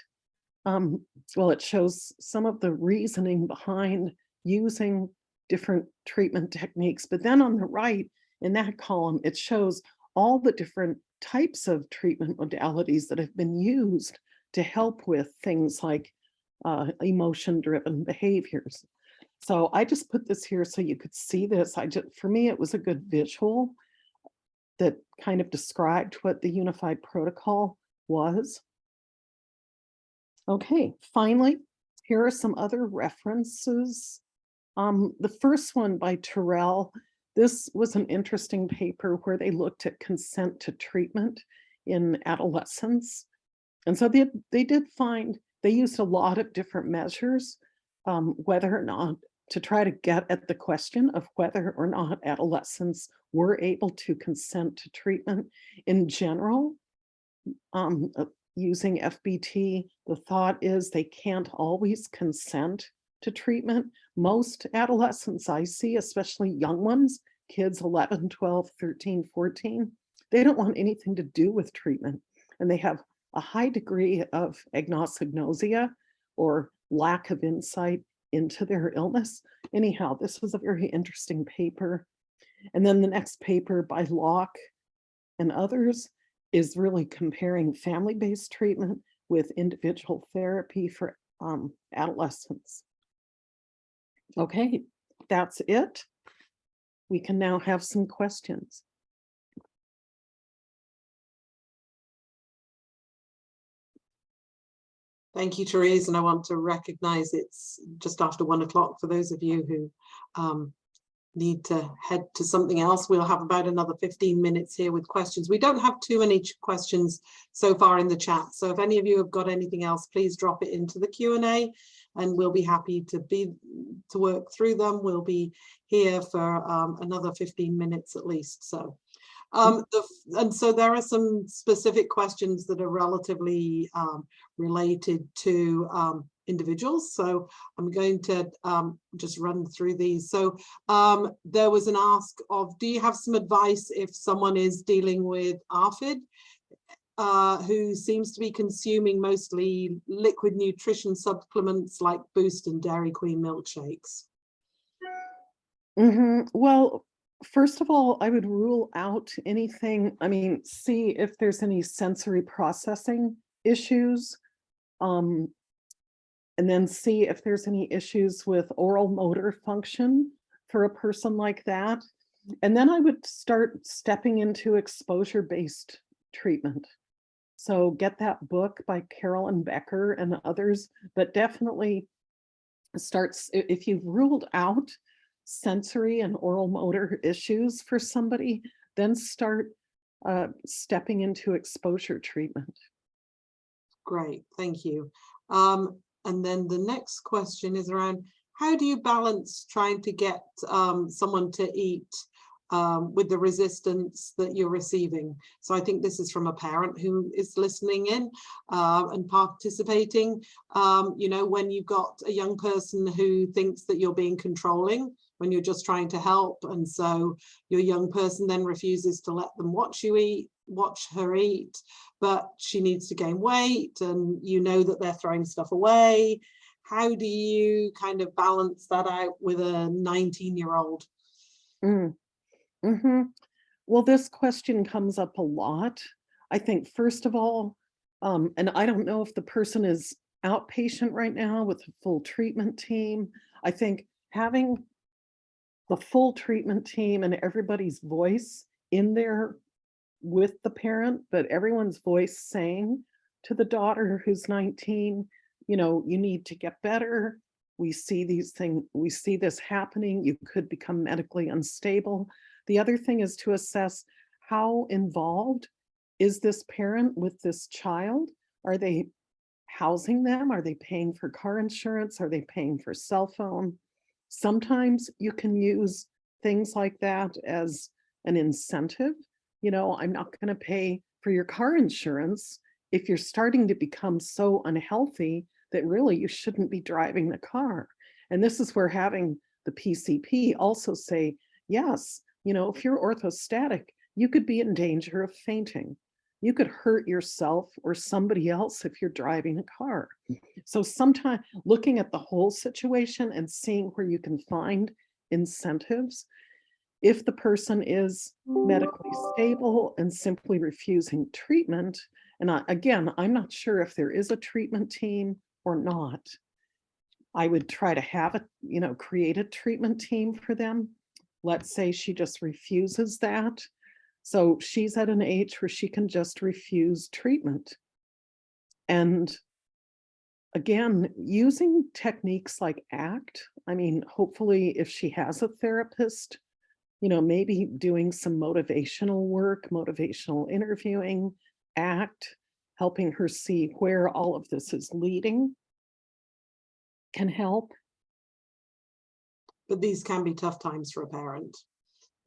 well, it shows some of the reasoning behind using different treatment techniques. But then on the right, in that column, it shows all the different types of treatment modalities that have been used to help with things like emotion-driven behaviors. So I just put this here so you could see this. For me, it was a good visual that kind of described what the unified protocol was. Okay, finally, here are some other references. The first one by Terrell, this was an interesting paper where they looked at consent to treatment in adolescents. And so they did find, they used a lot of different measures, whether or not, to try to get at the question of whether or not adolescents were able to consent to treatment. In general, using FBT, the thought is they can't always consent to treatment. Most adolescents I see, especially young ones, kids 11, 12, 13, 14, they don't want anything to do with treatment. And they have a high degree of agnosignosia, or lack of insight into their illness. Anyhow, this was a very interesting paper. And then the next paper by Locke and others is really comparing family-based treatment with individual therapy for adolescents. Okay, that's it. We can now have some questions. Thank you, Therese, and I want to recognize it's just after 1 o'clock for those of you who need to head to something else. We'll have about another 15 minutes here with questions. We don't have too many questions so far in the chat, so if any of you have got anything else, please drop it into the Q&A and we'll be happy to work through them. We'll be here for another 15 minutes at least. So and so there are some specific questions that are relatively related to individuals. So I'm going to just run through these. So there was an ask of, do you have some advice if someone is dealing with ARFID, who seems to be consuming mostly liquid nutrition supplements like Boost and Dairy Queen milkshakes? Well, first of all, I would rule out anything, see if there's any sensory processing issues, and then see if there's any issues with oral motor function for a person like that. And then I would start stepping into exposure-based treatment. So get that book by Carolyn Becker and others, but definitely starts, if you've ruled out sensory and oral motor issues for somebody, then start stepping into exposure treatment. Great, thank you. And then the next question is around, how do you balance trying to get someone to eat with the resistance that you're receiving? So I think this is from a parent who is listening in and participating. You know, when you've got a young person who thinks that you're being controlling when you're just trying to help, and so your young person then refuses to let them watch her eat, but she needs to gain weight, and you know that they're throwing stuff away. How do you kind of balance that out with a 19-year-old? Well, this question comes up a lot. I think, first of all, and I don't know if the person is outpatient right now with a full treatment team. I think having the full treatment team and everybody's voice in there with the parent, but everyone's voice saying to the daughter who's 19, you know, you need to get better. We see these things, we see this happening. You could become medically unstable. The other thing is to assess how involved is this parent with this child? Are they housing them? Are they paying for car insurance? Are they paying for cell phone? Sometimes you can use things like that as an incentive. You know, I'm not going to pay for your car insurance if you're starting to become so unhealthy that really you shouldn't be driving the car. And this is where having the PCP also say, yes, you know, if you're orthostatic, you could be in danger of fainting. you could hurt yourself or somebody else if you're driving a car. So sometimes looking at the whole situation and seeing where you can find incentives, if the person is medically stable and simply refusing treatment, and again, I'm not sure if there is a treatment team or not. I would try to have a, create a treatment team for them. Let's say she just refuses that. So she's at an age where she can just refuse treatment. And again, using techniques like ACT, I mean, hopefully if she has a therapist, maybe doing some motivational work, motivational interviewing, ACT, helping her see where all of this is leading can help. But these can be tough times for a parent.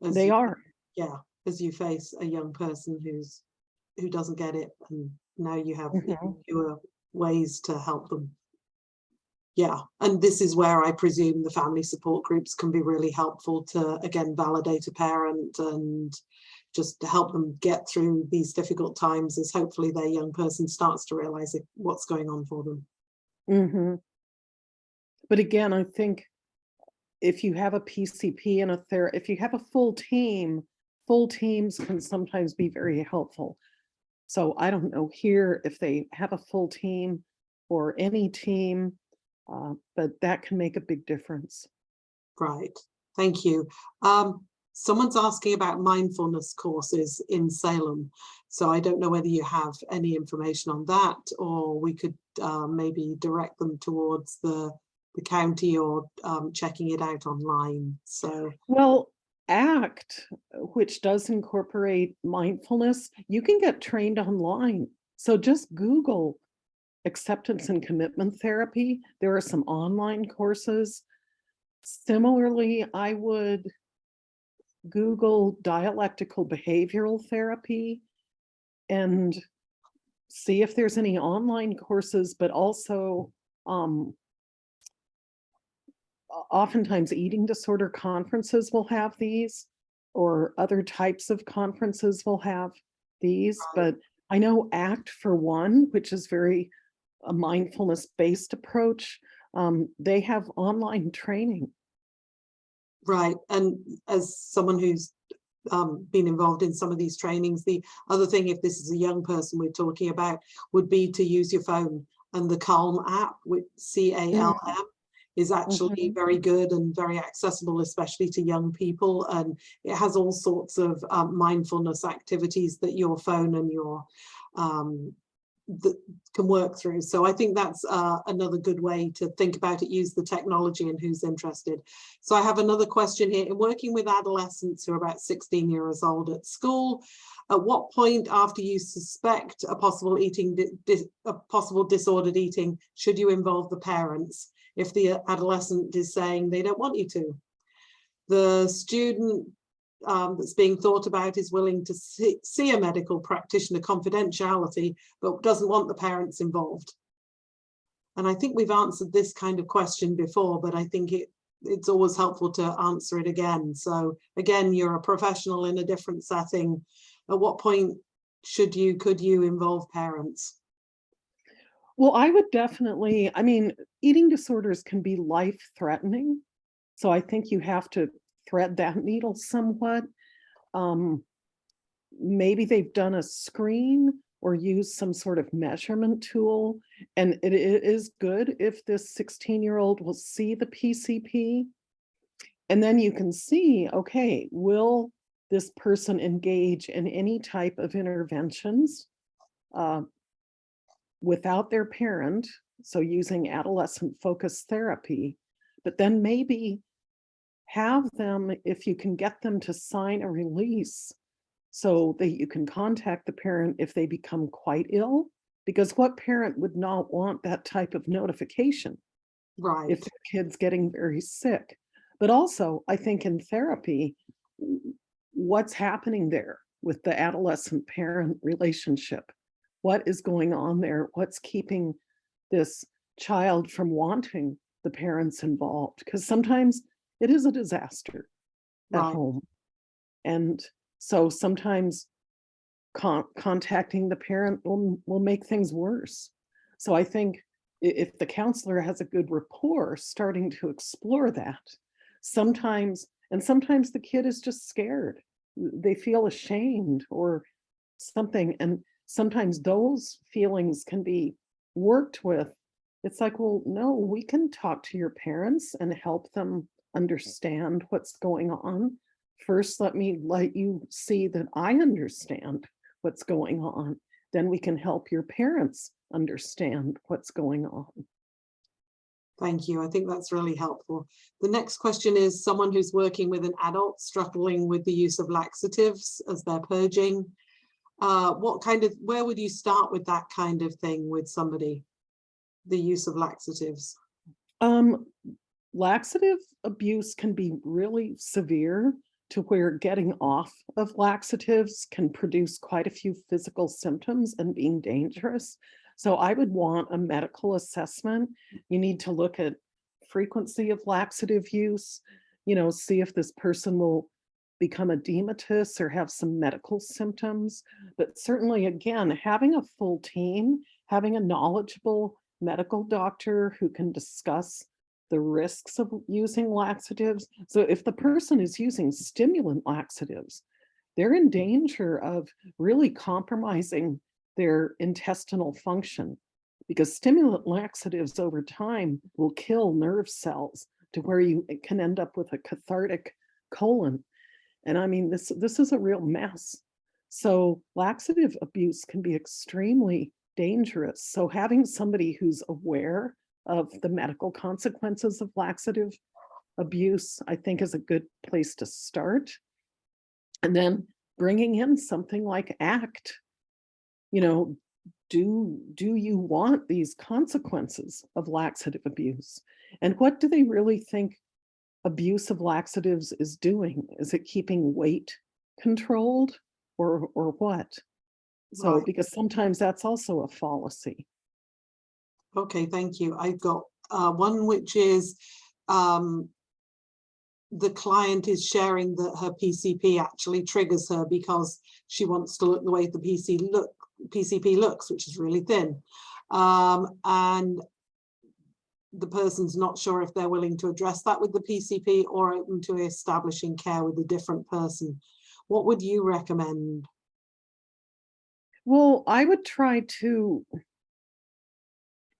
They are. Yeah, as you face a young person who doesn't get it, and now you have fewer ways to help them. Yeah, and this is where I presume the family support groups can be really helpful to, again, validate a parent and just to help them get through these difficult times as hopefully their young person starts to realize what's going on for them. But again, I think if you have a PCP and if you have a full team, full teams can sometimes be very helpful. So I don't know here if they have a full team or any team, but that can make a big difference. Right, thank you. Someone's asking about mindfulness courses in Salem. So I don't know whether you have any information on that, or we could maybe direct them towards the county, or checking it out online. So, well, ACT, which does incorporate mindfulness, you can get trained online. So just Google acceptance and commitment therapy. There are some online courses. Similarly, I would Google dialectical behavioral therapy and see if there's any online courses, but also oftentimes eating disorder conferences will have these, or other types of conferences will have these. But I know ACT, for one, which is very a mindfulness-based approach, they have online training. right, and as someone who's been involved in some of these trainings, the other thing, if this is a young person we're talking about, would be to use your phone, and the Calm app, with CALM, is actually very good and very accessible, especially to young people, and it has all sorts of mindfulness activities that your phone and your that can work through. So I think that's another good way to think about it, use the technology, and who's interested. So I have another question here. In working with adolescents who are about 16 years old at school, at what point after you suspect a possible disordered eating should you involve the parents if the adolescent is saying they don't want you to? The student that's being thought about is willing to see a medical practitioner, confidentiality, but doesn't want the parents involved. And I think we've answered this kind of question before, but I think it's always helpful to answer it again. So again, you're a professional in a different setting. At what point could you involve parents? Well, I would definitely, I mean, eating disorders can be life-threatening. So I think you have to thread that needle somewhat. Maybe they've done a screen or used some sort of measurement tool. And it is good if this 16-year-old will see the PCP. And then you can see, okay, will this person engage in any type of interventions without their parent? So using adolescent focused therapy, but then maybe have them, if you can get them to sign a release so that you can contact the parent if they become quite ill, because what parent would not want that type of notification, right, if their kid's getting very sick? But also, I think in therapy, what's happening there with the adolescent parent relationship? What is going on there? What's keeping this child from wanting the parents involved? Because sometimes it is a disaster at home. And so sometimes contacting the parent will make things worse. So I think if the counselor has a good rapport, starting to explore that, sometimes the kid is just scared. They feel ashamed or something. And sometimes those feelings can be worked with. It's like, well, no, we can talk to your parents and help them understand what's going on. First, let you see that I understand what's going on. Then we can help your parents understand what's going on. Thank you. I think that's really helpful. The next question is someone who's working with an adult struggling with the use of laxatives as they're purging. Where would you start with that kind of thing with somebody, the use of laxatives? Laxative abuse can be really severe to where getting off of laxatives can produce quite a few physical symptoms and being dangerous. So I would want a medical assessment. You need to look at frequency of laxative use, see if this person will become edematous or have some medical symptoms. But certainly, again, having a full team, having a knowledgeable medical doctor who can discuss the risks of using laxatives. So if the person is using stimulant laxatives, they're in danger of really compromising their intestinal function, because stimulant laxatives over time will kill nerve cells to where you can end up with a cathartic colon. And I mean, this is a real mess. So laxative abuse can be extremely dangerous. So having somebody who's aware of the medical consequences of laxative abuse, I think, is a good place to start. And then bringing in something like ACT. Do you want these consequences of laxative abuse? And what do they really think abuse of laxatives is doing? Is it keeping weight controlled or what? So, Right. because sometimes that's also a fallacy. Okay, thank you. I've got one which is the client is sharing that her PCP actually triggers her because she wants to look the way the PCP looks, which is really thin. And the person's not sure if they're willing to address that with the PCP or open to establishing care with a different person. What would you recommend? Well, I would try to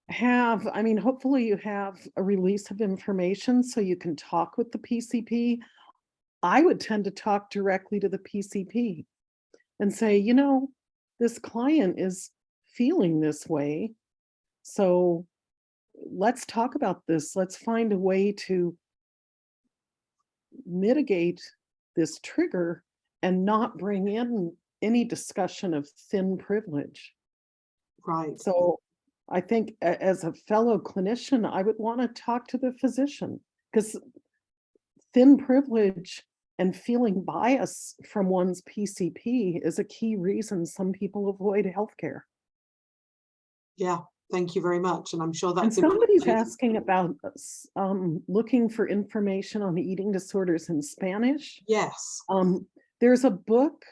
hopefully you have a release of information so you can talk with the PCP. I would tend to talk directly to the PCP and say, this client is feeling this way. So let's talk about this. Let's find a way to mitigate this trigger and not bring in any discussion of thin privilege. Right. So I think as a fellow clinician, I would want to talk to the physician, because thin privilege and feeling bias from one's PCP is a key reason some people avoid healthcare. Yeah, thank you very much. And I'm sure And that's somebody's asking about looking for information on eating disorders in Spanish. Yes. There's a book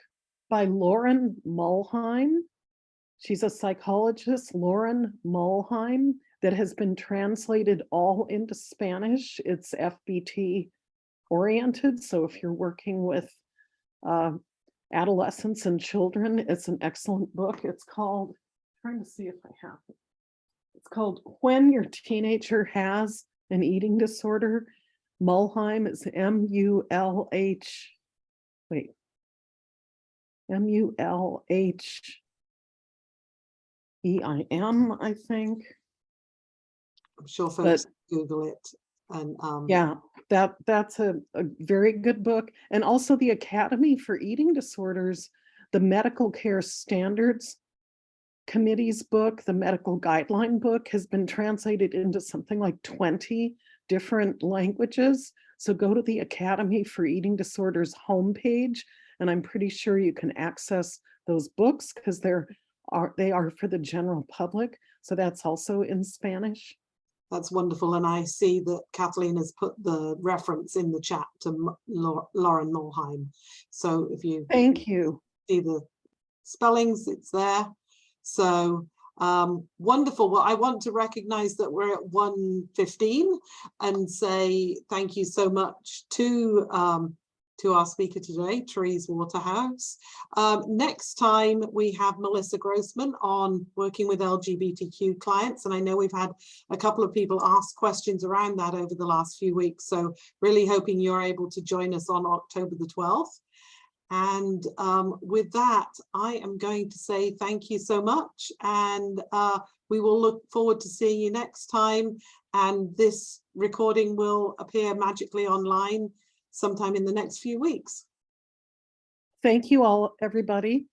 by Lauren Mulheim. She's a psychologist, Lauren Mulheim, that has been translated all into Spanish. It's FBT oriented. So if you're working with adolescents and children, it's an excellent book. It's called, I'm trying to see if I have it. It's called When Your Teenager Has an Eating Disorder. Mulheim is M-U-L-H-E-I-M, I think. I'm sure folks Google it. And yeah, that's a very good book. And also the Academy for Eating Disorders, the Medical Care Standards Committee's book, the medical guideline book, has been translated into something like 20 different languages. So go to the Academy for Eating Disorders homepage, and I'm pretty sure you can access those books because they are for the general public. So that's also in Spanish. that's wonderful. And I see that Kathleen has put the reference in the chat to Lauren Mulheim. So if you Thank you. see the spellings, it's there. So wonderful. Well, I want to recognize that we're at 1:15 and say thank you so much to our speaker today, Therese Waterhouse. Next time we have Melissa Grossman on working with LGBTQ clients. And I know we've had a couple of people ask questions around that over the last few weeks. So really hoping you're able to join us on October the 12th. And with that, I am going to say thank you so much. And we will look forward to seeing you next time. And this recording will appear magically online sometime in the next few weeks. Thank you all, everybody.